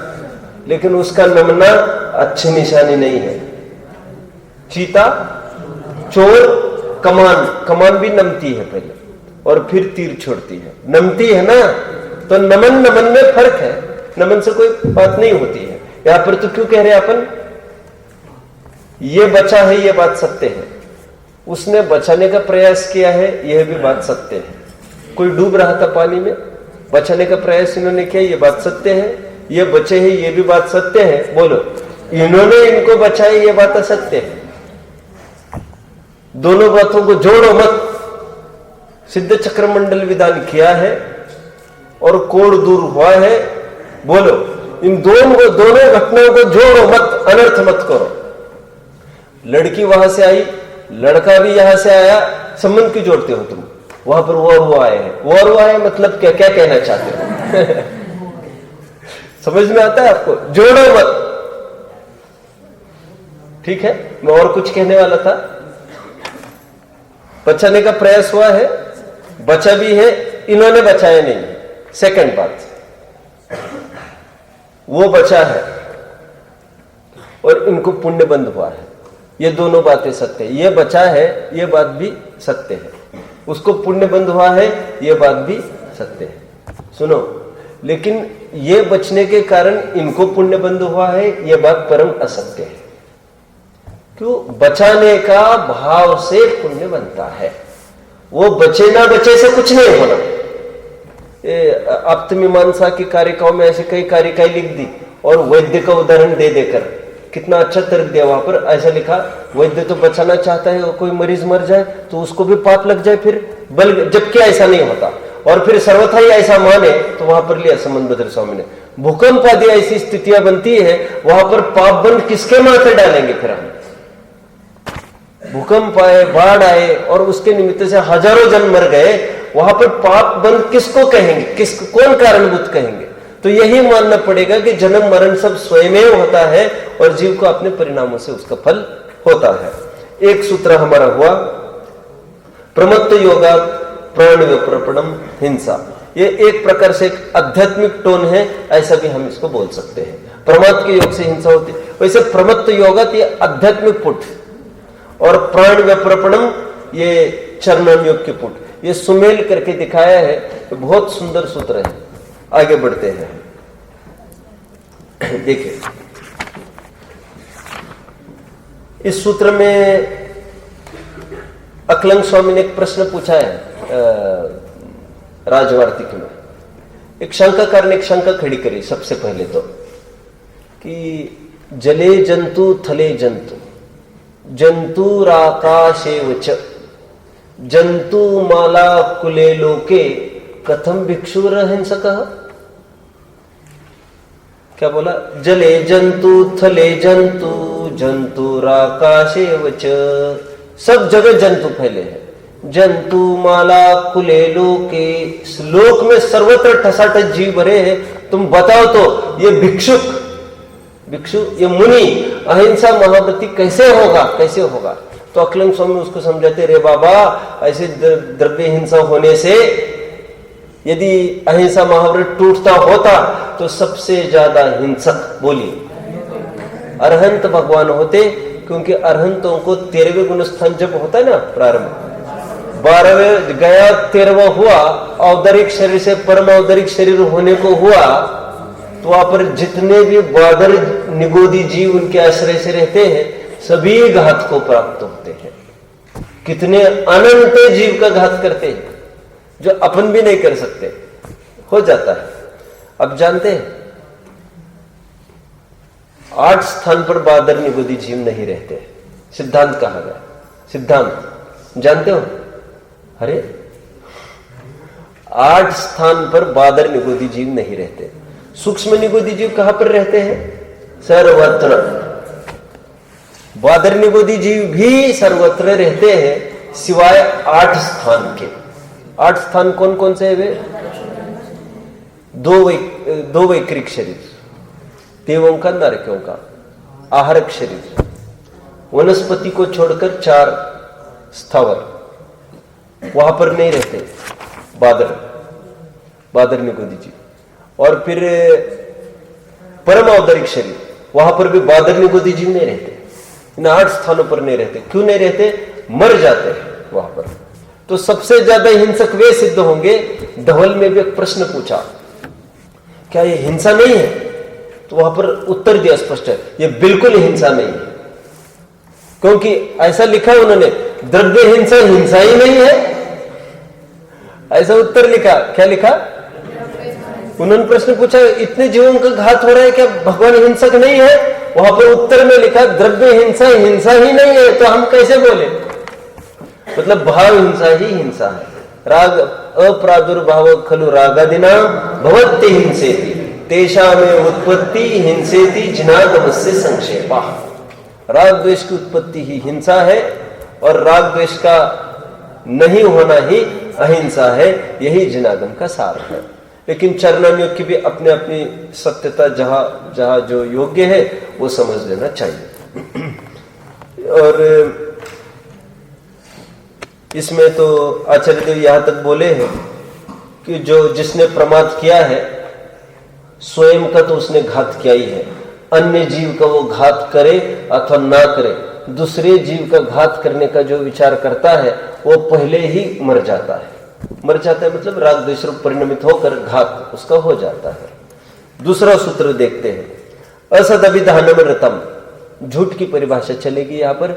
लेकिन उसका नमना अच्छी निशानी नहीं है। चीता, चोर, कमान, कमान भी नमती है पहले और फिर तीर छोड़ती है। नमती है ना, तो नमन नमन में फर्क है। नमन से कोई बात नहीं होती है। यहां पर तो क्यों कह रहे हैं अपन? ये बचा है, ये बात सत्य है। उसने बचाने का प्रयास किया है, यह भी बात सत्य है। कोई डूब रहा था पानी में, बचाने का प्रयास इन्होंने किया, ये बात सत्य है। ये बचे हैं, ये भी बात सत्य है। बोलो, इन्होंने इनको बचाया, ये बात असत्य है। दोनों बातों को जोड़ो मत। सिद्ध चक्रमंडल विधान किया है और कोड़ दूर हुआ है। बोलो, इन दोनों घटनाओं को जोड़ो मत, अनर्थ मत करो। लड़की वहां से आई, लड़का भी यहां से आया, संबंध क्यों जोड़ते हो तुम? वहां पर वो आए हैं, वो आए मतलब क्या क्या कहना चाहते हो? समझ में आता है आपको? जोड़ो मत, ठीक है। मैं और कुछ कहने वाला था। बचाने का प्रयास हुआ है, बचा भी है, इन्होंने बचाया नहीं है। सेकंड बात, वो बचा है और इनको पुण्य बंद हुआ है। ये दोनों बातें सत्य है। ये बचा है, ये बात भी सत्य है। उसको पुण्य बंद हुआ है, ये बात भी सत्य है। सुनो, लेकिन ये बचने के कारण इनको पुण्य बंद हुआ है, ये बात परम असत्य है। क्यों? बचाने का भाव से पुण्य बनता है। वो बचे ना बचे से कुछ नहीं होना। आप्तमीमांसा की कारिकाओं में ऐसे कई कारिकाएं लिख दी और वैद्य का उदाहरण दे देकर कितना अच्छा तर्क दिया। वहां पर ऐसा लिखा, वैद्य तो बचाना चाहता है और कोई मरीज मर जाए तो उसको भी पाप लग जाए फिर, जबकि ऐसा नहीं होता। और फिर सर्वथा ही ऐसा माने तो वहां पर लिया संबंध भद्र स्वामी ने, भूकंप आदि ऐसी स्थितियां बनती है, वहां पर पाप बंद किसके माथे डालेंगे? फिर हम भूकंप आए, बाढ़ आए और उसके निमित्त से हजारों जन मर गए, वहां पर पाप बंद किसको कहेंगे? कौन कारणभूत कहेंगे? तो यही मानना पड़ेगा कि जन्म मरण सब स्वयं होता है और जीव को अपने परिणामों से उसका फल होता है। एक सूत्र हमारा हुआ, प्रमत्त योगा प्राण विप्रपणम हिंसा। ये एक प्रकार से एक आध्यात्मिक टोन है, ऐसा भी हम इसको बोल सकते हैं। प्रमत्त के योग से हिंसा होती है, वैसे प्रमत्त योगा ये आध्यात्मिक पुट और प्राण विप्रपणम ये चरणन योग के पुट, ये सुमेल करके दिखाया है। तो बहुत सुंदर सूत्र है। आगे बढ़ते हैं, देखिए इस सूत्र में अकलंग स्वामी ने एक प्रश्न पूछा है। राजवार्तिक में एक शंकाकार ने एक शंका खड़ी करी सबसे पहले तो, कि जले जंतु थले जंतु जंतुराकाशेव च जंतु माला कुले लोके कथम भिक्षुर हिंसकः। क्या बोला? जले जंतु थले जंतु जंतुराकाशेव च, सब जगह जंतु फैले हैं। जंतु माला कुले लोके, लोक में सर्वत्र ठसाठस जीव भरे हैं। तुम बताओ तो ये भिक्षु ये मुनि अहिंसा महाव्रती कैसे होगा, कैसे होगा? तो अक्लंग स्वामी उसको समझाते, रे बाबा ऐसे द्रव्य हिंसा होने से यदि अहिंसा महाव्रत टूटता होता तो सबसे ज्यादा हिंसक बोलिए अरहंत भगवान होते, क्योंकि अरहंतों को 13वें गुण स्थान जब होता है ना प्रारंभ, 12वें गया 13वां हुआ, औदरिक शरीर से परम औदरिक शरीर होने को हुआ, तो वहां पर जितने भी बादर निगोदी जीव उनके आश्रय से रहते हैं सभी घात को प्राप्त होते हैं। कितने अनंत जीव का घात करते हैं जो अपन भी नहीं कर सकते, हो जाता है। अब जानते हैं 8 स्थान पर बादर निगोदी जीव नहीं रहते, सिद्धांत कहा गया। सिद्धांत जानते हो? अरे 8 स्थान पर बादर निगोदी जीव नहीं रहते। सूक्ष्म निगोदी जीव कहां पर रहते हैं? सर्वत्र। बादर निगोदी जीव भी सर्वत्र रहते हैं सिवाय 8 स्थान के। 8 स्थान कौन कौन से है वे? दो वैक्रिक शरीर, देवों का नरकों का, आहारक शरीर, वनस्पति को छोड़कर 4 स्थावर, वहां पर नहीं रहते बादर निगोदी जीव। और फिर परम औदरिक शरीर, वहां पर भी बादर निगोदी जीव नहीं रहते। इन 8 स्थानों पर नहीं रहते। क्यों नहीं रहते? मर जाते हैं वहां पर। तो सबसे ज्यादा हिंसक वे सिद्ध होंगे। धवल में भी एक प्रश्न पूछा, क्या ये हिंसा नहीं है? तो वहां पर उत्तर दिया स्पष्ट है, ये बिल्कुल हिंसा नहीं है। क्योंकि ऐसा लिखा उन्होंने, द्रव्य हिंसा हिंसा ही नहीं है, ऐसा उत्तर लिखा। क्या लिखा? उन्होंने प्रश्न पूछा, इतने जीवों का घात हो रहा है, क्या भगवान हिंसक नहीं है? वहां पर उत्तर में लिखा, द्रव्य हिंसा हिंसा ही नहीं है, तो हम कैसे बोले? मतलब भाव हिंसा ही हिंसा है। राग अप्रादुर्भाव खलु रागादिना भवत्ति हिंसेति तेषामेव उत्पत्ति हिंसेति जिनागमस्य संक्षेपा। राग द्वेष की उत्पत्ति ही हिंसा है और राग द्वेष का नहीं होना ही अहिंसा है। यही जिनागम का सार है। लेकिन चरणान्योग की भी अपने अपनी सत्यता जहां जहां जो योग्य है वो समझ लेना चाहिए। और इसमें तो आचार्य देव यहां तक बोले हैं कि जो जिसने प्रमाद किया है स्वयं का तो उसने घात किया ही है। अन्य जीव का वो घात करे अथवा ना करे, दूसरे जीव का घात करने का जो विचार करता है वो पहले ही मर जाता है। मर जाता है मतलब राग द्वेष रूप परिणमित होकर घात उसका हो जाता है। दूसरा सूत्र देखते हैं, असद अभिधानम ऋतम। झूठ की परिभाषा चलेगी यहां पर।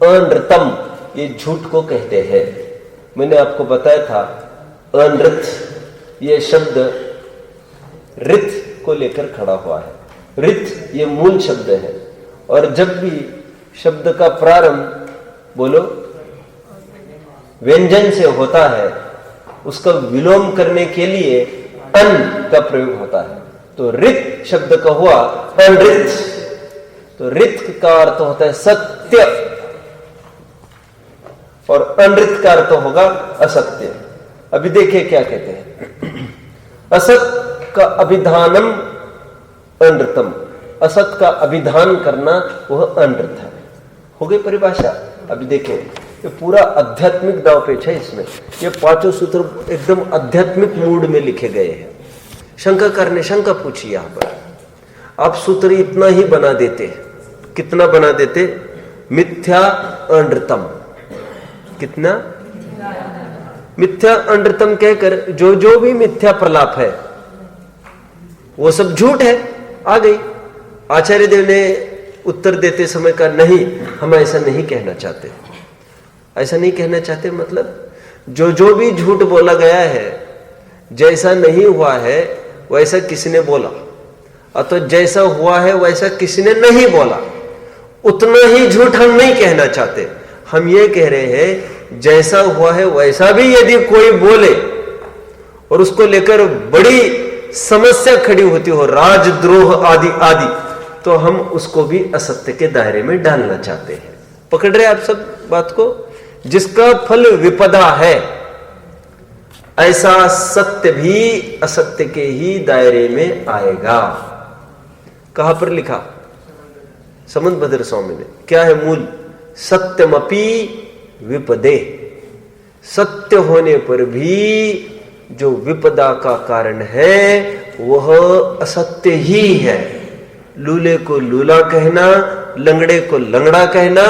अनृतम ये झूठ को कहते हैं। मैंने आपको बताया था अनृत ये शब्द रित को लेकर खड़ा हुआ है। रित ये मूल शब्द है और जब भी शब्द का प्रारंभ बोलो व्यंजन से होता है उसका विलोम करने के लिए अन का प्रयोग होता है। तो रित शब्द का हुआ अनृत। तो रित का अर्थ होता है सत्य और अनृत का अर्थ होगा असत्य। अभी देखिए क्या कहते हैं, असत का अभिधानम अनृतम। असत का अभिधान करना वह अनृत है। हो गई परिभाषा। अभी देखिए ये पूरा आध्यात्मिक दावपेच है इसमें। ये 5 सूत्र एकदम आध्यात्मिक मूड में लिखे गए हैं। शंकाकार ने शंका पूछी यहां पर, आप सूत्र इतना ही बना देते, कितना बना देते? मिथ्या अनृतम। कितना? मिथ्या अनृतम कहकर जो जो भी मिथ्या प्रलाप है वो सब झूठ है। आ गई। आचार्य देव ने उत्तर देते समय का नहीं, हम ऐसा नहीं कहना चाहते। ऐसा नहीं कहना चाहते मतलब जो जो भी झूठ बोला गया है जैसा नहीं हुआ है वैसा किसी ने बोला, अथवा जैसा हुआ है वैसा किसी ने नहीं बोला, उतना ही झूठ हम नहीं कहना चाहते। हम ये कह रहे हैं जैसा हुआ है वैसा भी यदि कोई बोले और उसको लेकर बड़ी समस्या खड़ी होती हो, राजद्रोह आदि आदि, तो हम उसको भी असत्य के दायरे में डालना चाहते हैं। पकड़ रहे आप सब बात को? जिसका फल विपदा है ऐसा सत्य भी असत्य के ही दायरे में आएगा। कहां पर लिखा? समंतभद्र स्वामी ने। क्या है मूल? सत्यमपि विपदे, सत्य होने पर भी जो विपदा का कारण है वह असत्य ही है। लूले को लूला कहना, लंगड़े को लंगड़ा कहना,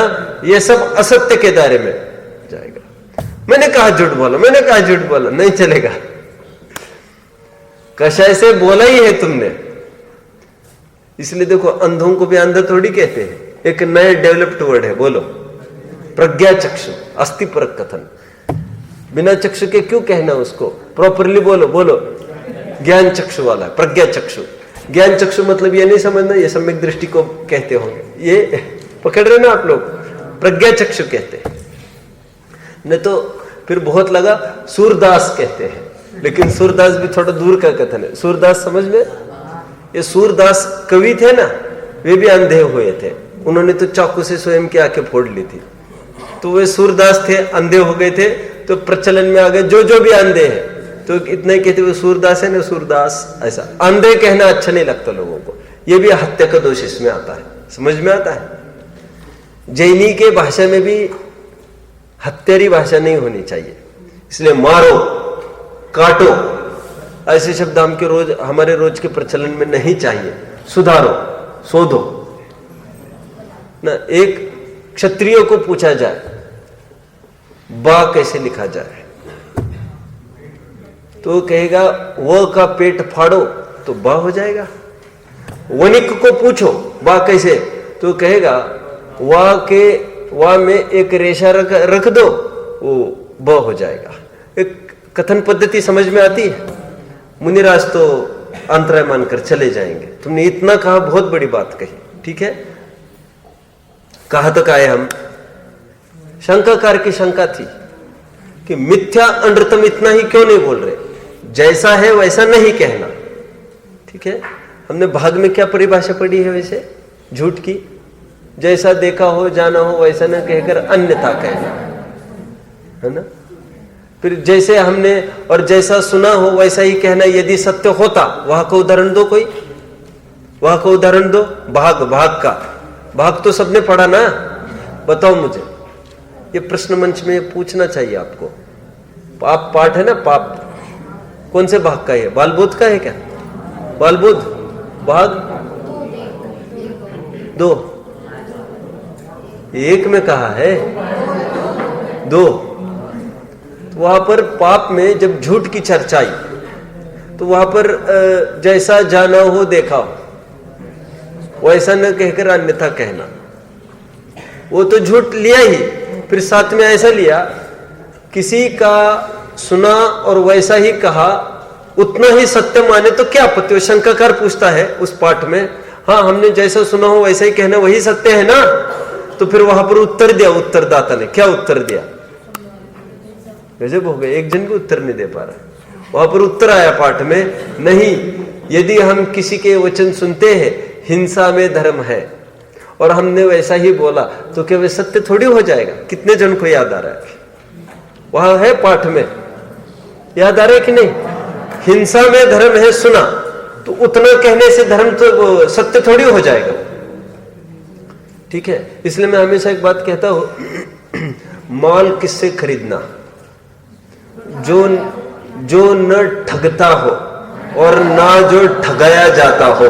यह सब असत्य के दायरे में जाएगा। मैंने कहा झूठ बोला, मैंने कहा झूठ बोला, नहीं चलेगा। कषाय से बोला ही है तुमने। इसलिए देखो, अंधों को भी अंधा थोड़ी कहते हैं, एक नए डेवलप्ड वर्ड है, बोलो प्रज्ञा चक्षु, अस्थि परक कथन। बिना चक्षु के क्यों कहना उसको? प्रॉपरली बोलो, बोलो ज्ञान चक्षु वाला, प्रज्ञा चक्षु। ज्ञान चक्षु मतलब ये नहीं समझना ये सम्यक दृष्टि को कहते होंगे, ये पकड़ रहे ना आप लोग? प्रज्ञा चक्षु कहते हैं। नहीं तो फिर बहुत लगा सूरदास कहते हैं, लेकिन सूरदास भी थोड़ा दूर का कथन है। सूरदास समझ में? ये सूरदास कवि थे ना, वे भी अंधे हुए थे। उन्होंने तो चाकू से स्वयं की आंखें फोड़ ली थी। तो वे सूरदास थे, अंधे हो गए थे, तो प्रचलन में आ गए जो जो भी अंधे हैं तो इतना ही कहते वो सूरदास है ना, सूरदास। ऐसा अंधे कहना अच्छा नहीं लगता लोगों को। ये भी हत्या का दोष इसमें आता है, समझ में आता है। जैनी के भाषा में भी हत्यारी भाषा नहीं होनी चाहिए, इसलिए मारो काटो ऐसे शब्द हमारे रोज के प्रचलन में नहीं चाहिए। सुधारो, शोधो ना। एक क्षत्रिय को पूछा जाए बा कैसे लिखा जाए, तो कहेगा व का पेट फाड़ो, तो बा हो जाएगा। वनिक को पूछो बा कैसे, तो कहेगा वा में एक रेशा रख दो, वो ब हो जाएगा। एक कथन पद्धति समझ में आती है। मुनिराज तो अंतराय मानकर चले जाएंगे, तुमने इतना कहा, बहुत बड़ी बात कही, ठीक है। कहां तक आए हम? शंकाकार की शंका थी कि मिथ्या अनृतम इतना ही क्यों नहीं बोल रहे, जैसा है वैसा नहीं कहना, ठीक है। हमने भाग में क्या परिभाषा पढ़ी है वैसे झूठ की? जैसा देखा हो जाना हो वैसा न कहकर अन्यथा कहना, है ना। फिर जैसे हमने और जैसा सुना हो वैसा ही कहना यदि सत्य होता। वहां का उदाहरण दो, कोई वहां का उदाहरण दो। भाग का भाग तो सबने पढ़ा ना, बताओ मुझे। ये प्रश्न मंच में पूछना चाहिए आपको। पाप पाठ है ना, पाप कौन से भाग का है? बालबोध का है क्या? बालबोध भाग 2, एक में कहा है 2। वहां पर पाप में जब झूठ की चर्चा आई तो वहां पर जैसा जाना हो देखा हो वैसा न कहकर अन्यथा कहना, वो तो झूठ लिया ही। फिर साथ में ऐसा लिया, किसी का सुना और वैसा ही कहा, उतना ही सत्य माने तो क्या आपत्ति? वो शंकाकार पूछता है उस पाठ में, हाँ हमने जैसा सुना हो वैसा ही कहना वही सत्य है ना। तो फिर वहां पर उत्तर दिया उत्तरदाता ने। क्या उत्तर दिया? गजब हो गए, एक जन भी उत्तर नहीं दे पा रहा। वहां पर उत्तर आया पाठ में, नहीं, यदि हम किसी के वचन सुनते हैं, हिंसा में धर्म है, और हमने वैसा ही बोला, तो क्या वे सत्य थोड़ी हो जाएगा? कितने जन को याद आ रहा है? वहां है पाठ में, याद आ रहा है कि नहीं? हिंसा में धर्म है सुना, तो उतना कहने से धर्म तो सत्य थोड़ी हो जाएगा, ठीक है। इसलिए मैं हमेशा एक बात कहता हूं, माल किससे खरीदना? जो न ठगता हो और ना जो ठगाया जाता हो।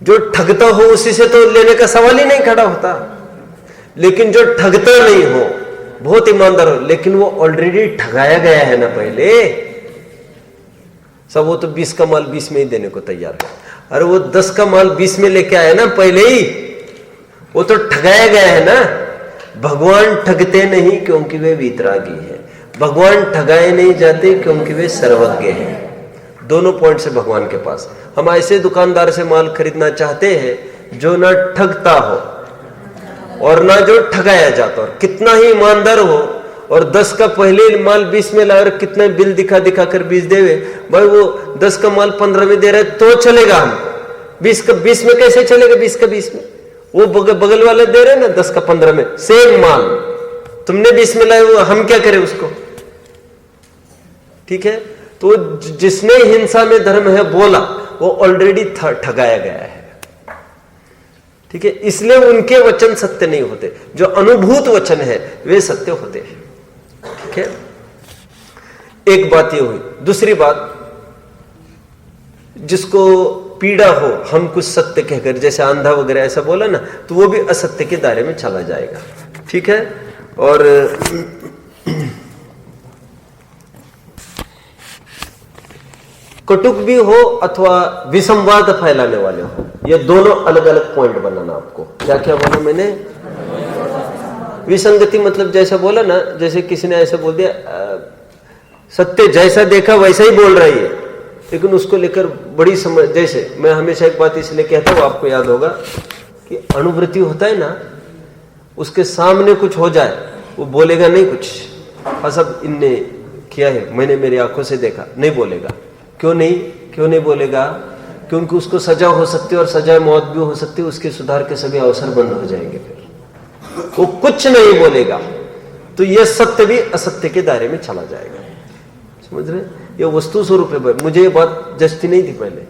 जो ठगता हो उसी से तो लेने का सवाल ही नहीं खड़ा होता। लेकिन जो ठगता नहीं हो, बहुत ईमानदार हो, लेकिन वो ऑलरेडी ठगाया गया है ना पहले, सब वो तो 20 का माल 20 में ही देने को तैयार है। अरे वो 10 का माल 20 में लेके आया ना पहले ही, वो तो ठगाया गया है ना। भगवान ठगते नहीं क्योंकि वे वीतरागी है। भगवान ठगाए नहीं जाते क्योंकि वे सर्वज्ञ हैं। दोनों पॉइंट से भगवान के पास। हम ऐसे दुकानदार से माल खरीदना चाहते हैं जो ना ठगता हो और ना जो ठगाया जाता हो, कितना ही ईमानदार हो और 10 का पहले माल 20 में ला और कितना बिल दिखा दिखा कर 20 देवे, भाई वो 10 का माल 15 में दे रहा है तो चलेगा, हम 20 का 20 में कैसे चलेगा? 20 का 20 में वो बगल वाले दे रहे ना 10 का 15 में, सेम माल तुमने 20 में लाए, वो हम क्या करें उसको? ठीक है, तो जिसने हिंसा में धर्म है बोला वो ऑलरेडी ठगाया गया है। ठीक है, इसलिए उनके वचन सत्य नहीं होते, जो अनुभूत वचन है वे सत्य होते हैं। ठीक है, एक बात ये हुई। दूसरी बात, जिसको पीड़ा हो हम कुछ सत्य कहकर, जैसे अंधा वगैरह ऐसा बोला ना, तो वो भी असत्य के दायरे में चला जाएगा। ठीक है, और कटुक भी हो अथवा विसंवाद फैलाने वाले हो, ये दोनों अलग अलग पॉइंट बनाना आपको। क्या क्या बोला मैंने? विसंगति मतलब जैसा बोला ना, जैसे किसी ने ऐसा बोल दिया सत्य जैसा देखा वैसा ही बोल रही है, लेकिन उसको लेकर बड़ी समझ। जैसे मैं हमेशा एक बात इसलिए कहता हूं, आपको याद होगा कि अनुभूति होता है ना, उसके सामने कुछ हो जाए वो बोलेगा नहीं कुछ, हाँ सब इनने किया है, मैंने मेरी आंखों से देखा, नहीं बोलेगा। क्यों नहीं बोलेगा? क्योंकि उसको सजा हो सकती है और सजा मौत भी हो सकती है, उसके सुधार के सभी अवसर बंद हो जाएंगे, फिर वो कुछ नहीं बोलेगा, तो यह सत्य भी असत्य के दायरे में चला जाएगा। समझ रहे? ये वस्तु स्वरूप है। मुझे ये बात जचती नहीं थी पहले,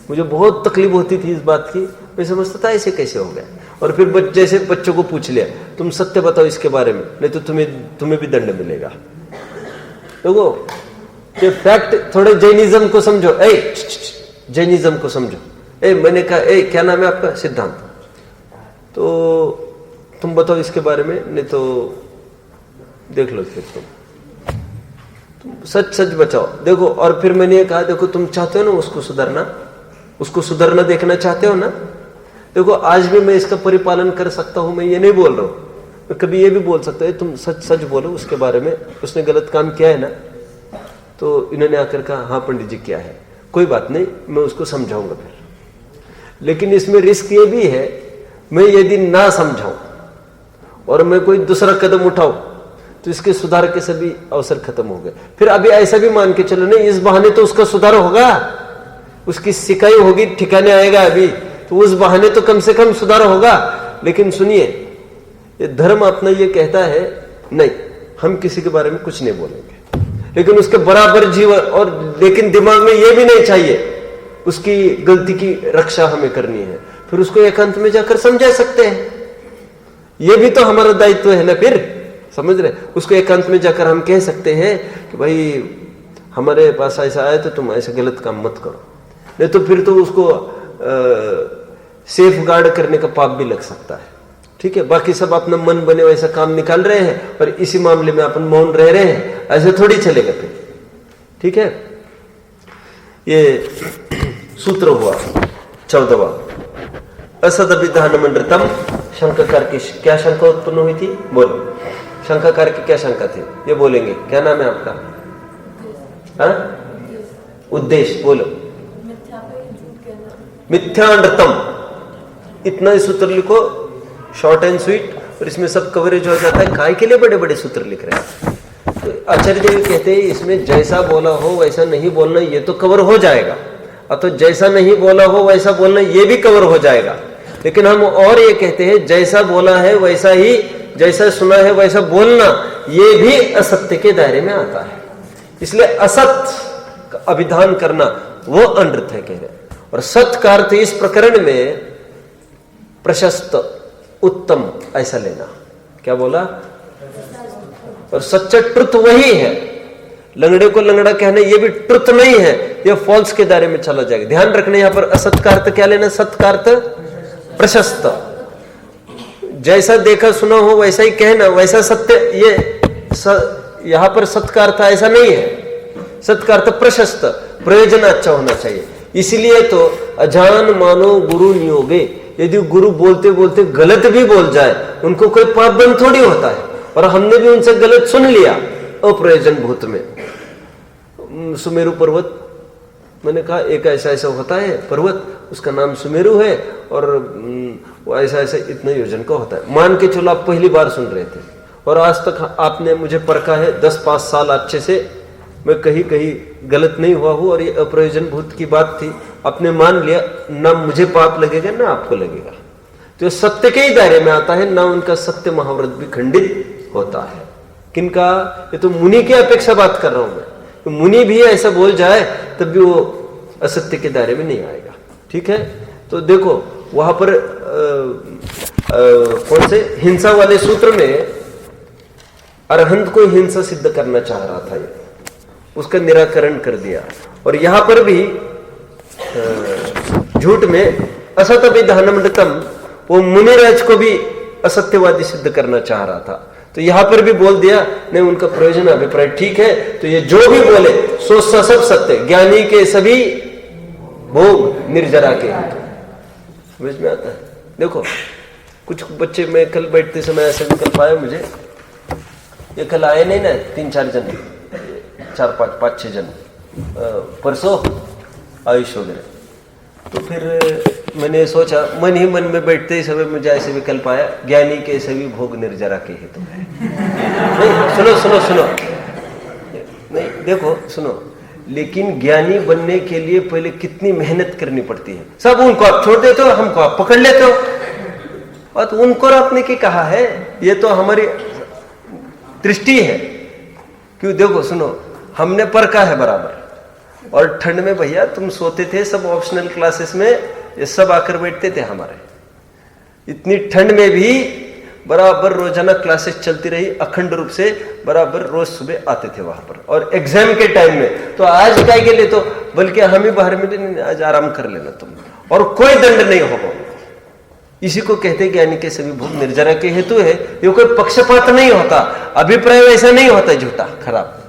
मुझे बहुत तकलीफ होती थी इस बात की, मैं समझता था ऐसे कैसे हो गया। और फिर जैसे बच्चों को पूछ लिया, तुम सत्य बताओ इसके बारे में, नहीं तो तुम्हें भी दंड मिलेगा। देखो ये फैक्ट, थोड़े जैनिज्म को समझो, जैनिज्म को समझो। मैंने कहा क्या नाम है आपका? सिद्धांत। तो तुम बताओ इसके बारे में, नहीं तो देख लो फिर तुम सच बचाओ। देखो, और फिर मैंने कहा देखो तुम चाहते हो ना उसको सुधरना देखना चाहते हो ना, देखो आज भी मैं इसका परिपालन कर सकता हूं, मैं ये नहीं बोल रहा हूं, मैं कभी ये भी बोल सकता है तुम सच बोलो उसके बारे में, उसने गलत काम किया है ना। तो इन्होंने आकर कहा हाँ पंडित जी क्या है, कोई बात नहीं, मैं उसको समझाऊंगा फिर। लेकिन इसमें रिस्क ये भी है, मैं यदि ना समझाऊं और मैं कोई दूसरा कदम उठाऊं तो इसके सुधार के सभी अवसर खत्म हो गए। फिर अभी ऐसा भी मान के चलो, नहीं इस बहाने तो उसका सुधार होगा, उसकी सिकाई होगी, ठिकाने आएगा अभी, तो उस बहाने तो कम से कम सुधार होगा। लेकिन सुनिए, ये धर्म अपना ये कहता है नहीं, हम किसी के बारे में कुछ नहीं बोलेंगे, लेकिन उसके बराबर जीवन, और लेकिन दिमाग में ये भी नहीं चाहिए उसकी गलती की रक्षा हमें करनी है, फिर उसको एकांत में जाकर समझा सकते हैं, ये भी तो हमारा दायित्व है ना। फिर समझ रहे, उसको एकांत में जाकर हम कह सकते हैं कि भाई हमारे पास ऐसा आया तो तुम ऐसे गलत काम मत करो, नहीं तो फिर तो उसको सेफ गार्ड करने का पाप भी लग सकता है। ठीक है, बाकी सब अपना मन बने वैसा काम निकाल रहे हैं और इसी मामले में अपन मौन रह रहे हैं, ऐसे थोड़ी चलेगा फिर। ठीक है, ये सूत्र हुआ 14वां। असदभिधान मंडतम। शंकाकार की क्या शंका उत्पन्न हुई थी? बोलो, शंकाकार की क्या शंका थी? ये बोलेंगे। क्या नाम है आपका? उद्देश्य बोलो। मिथ्यानृतम, इतना ही सूत्र लिखो, शॉर्ट एंड स्वीट, और इसमें सब कवरेज हो जाता है। काय के लिए बड़े बड़े सूत्र लिख रहे हैं? तो आचार्य देव कहते हैं इसमें जैसा बोला हो वैसा नहीं बोलना, ये तो कवर हो जाएगा, तो जैसा नहीं बोला हो वैसा बोलना ये भी कवर हो जाएगा। लेकिन हम और ये कहते हैं जैसा बोला है वैसा ही, जैसा सुना है वैसा बोलना, ये भी असत्य के दायरे में आता है। इसलिए असत का अभिधान करना वो अनर्थ है कह रहे। और सत्य का अर्थ इस प्रकरण में प्रशस्त, उत्तम ऐसा लेना। क्या बोला? और सच्चा ट्रुथ वही है। लंगड़े को लंगड़ा कहना ये भी ट्रुथ नहीं है, ये फॉल्स के दायरे में चला जाएगा। ध्यान रखना, यहां पर असत का अर्थ क्या लेना? सत्य का अर्थ प्रशस्त, जैसा देखा सुना हो वैसा ही कहना, वैसा सत्य। ये यहां पर सत्य का अर्थ ऐसा नहीं है। सत्य का अर्थ प्रशस्त, प्रयोजन अच्छा होना चाहिए। इसलिए तो अजान मानो गुरु नियोगे, यदि गुरु बोलते बोलते गलत भी बोल जाए उनको कोई पाप बंद थोड़ी होता है। और हमने भी उनसे गलत सुन लिया अप्रयोजन भूत में। सुमेरु पर्वत, मैंने कहा एक ऐसा ऐसा होता है पर्वत, उसका नाम सुमेरु है, और वो ऐसा ऐसा इतना योजन का होता है। मान के चलो आप पहली बार सुन रहे थे, और आज तक आपने मुझे परखा है 10-5 साल अच्छे से, मैं कहीं कहीं गलत नहीं हुआ हूँ, और ये अप्रयोजन भूत की बात थी, आपने मान लिया, ना मुझे पाप लगेगा ना आपको लगेगा। तो सत्य के ही दायरे में आता है, ना उनका सत्य महाव्रत भी खंडित होता है। किनका? ये तो मुनि की अपेक्षा बात कर रहा हूं मैं, तो मुनि भी ऐसा बोल जाए तब भी वो असत्य के दायरे में नहीं आएगा। ठीक है, तो देखो वहां पर कौन से हिंसा वाले सूत्र में अरहंत को हिंसा सिद्ध करना चाह रहा था, ये उसका निराकरण कर दिया। और यहां पर भी झूठ में असत अभिधानमृतम, वो मुनिराज को भी असत्यवादी सिद्ध करना चाह रहा था, तो यहां पर भी बोल दिया नहीं, उनका प्रयोजन अभिप्राय ठीक है, तो ये जो भी बोले सो सब सत्य, ज्ञानी के सभी भोग निर्जरा के। समझ में आता है? देखो कुछ बच्चे, मैं कल बैठते समय ऐसे निकल पाया मुझे, ये कल आए नहीं ना 3-4 जन, 4-5-6 जन परसों आयुष वगैरह, तो फिर मैंने सोचा, मन ही मन में बैठते ही समय मुझे ऐसे विकल्प आया, ज्ञानी के सभी भोग निर्जरा के हेतु है। नहीं सुनो सुनो सुनो, नहीं देखो सुनो, लेकिन ज्ञानी बनने के लिए पहले कितनी मेहनत करनी पड़ती है। सब उनको आप छोड़ देते हो, हमको आप पकड़ लेते हो, और तो उनको आपने क्या कहा है, ये तो हमारी दृष्टि है। क्यों? देखो सुनो, हमने परखा है बराबर, और ठंड में भैया तुम सोते थे सब ऑप्शनल क्लासेस में, ये सब आकर बैठते थे हमारे, इतनी ठंड में भी बराबर रोजाना क्लासेस चलती रही अखंड रूप से, बराबर रोज सुबह आते थे वहां पर। और एग्जाम के टाइम में तो आज क्या के लिए, तो बल्कि हम ही बाहर में, आज आराम कर लेना तुम, और कोई दंड नहीं होगा। इसी को कहते हैं ज्ञानी के सभी भोग निर्जरा के हेतु है। ये कोई पक्षपात नहीं होता, अभिप्राय वैसा नहीं होता झूठा खराब।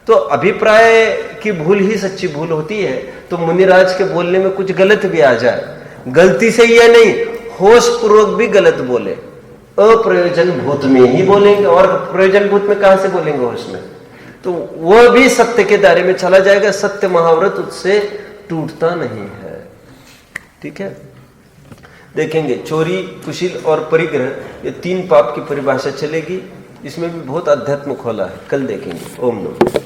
तो अभिप्राय की भूल ही सच्ची भूल होती है। तो मुनिराज के बोलने में कुछ गलत भी आ जाए, गलती से या नहीं, होश पूर्वक भी गलत बोले, अप्रयोजन भूत में ही बोलेंगे, और प्रयोजन भूत में कहां से बोलेंगे होश में, तो वह भी सत्य के दायरे में चला जाएगा। सत्य महाव्रत उससे टूटता नहीं है। ठीक है, देखेंगे चोरी, कुशील और परिग्रह, ये 3 पाप की परिभाषा चलेगी। इसमें भी बहुत अध्यात्म खोला है, कल देखेंगे। ओम नमः।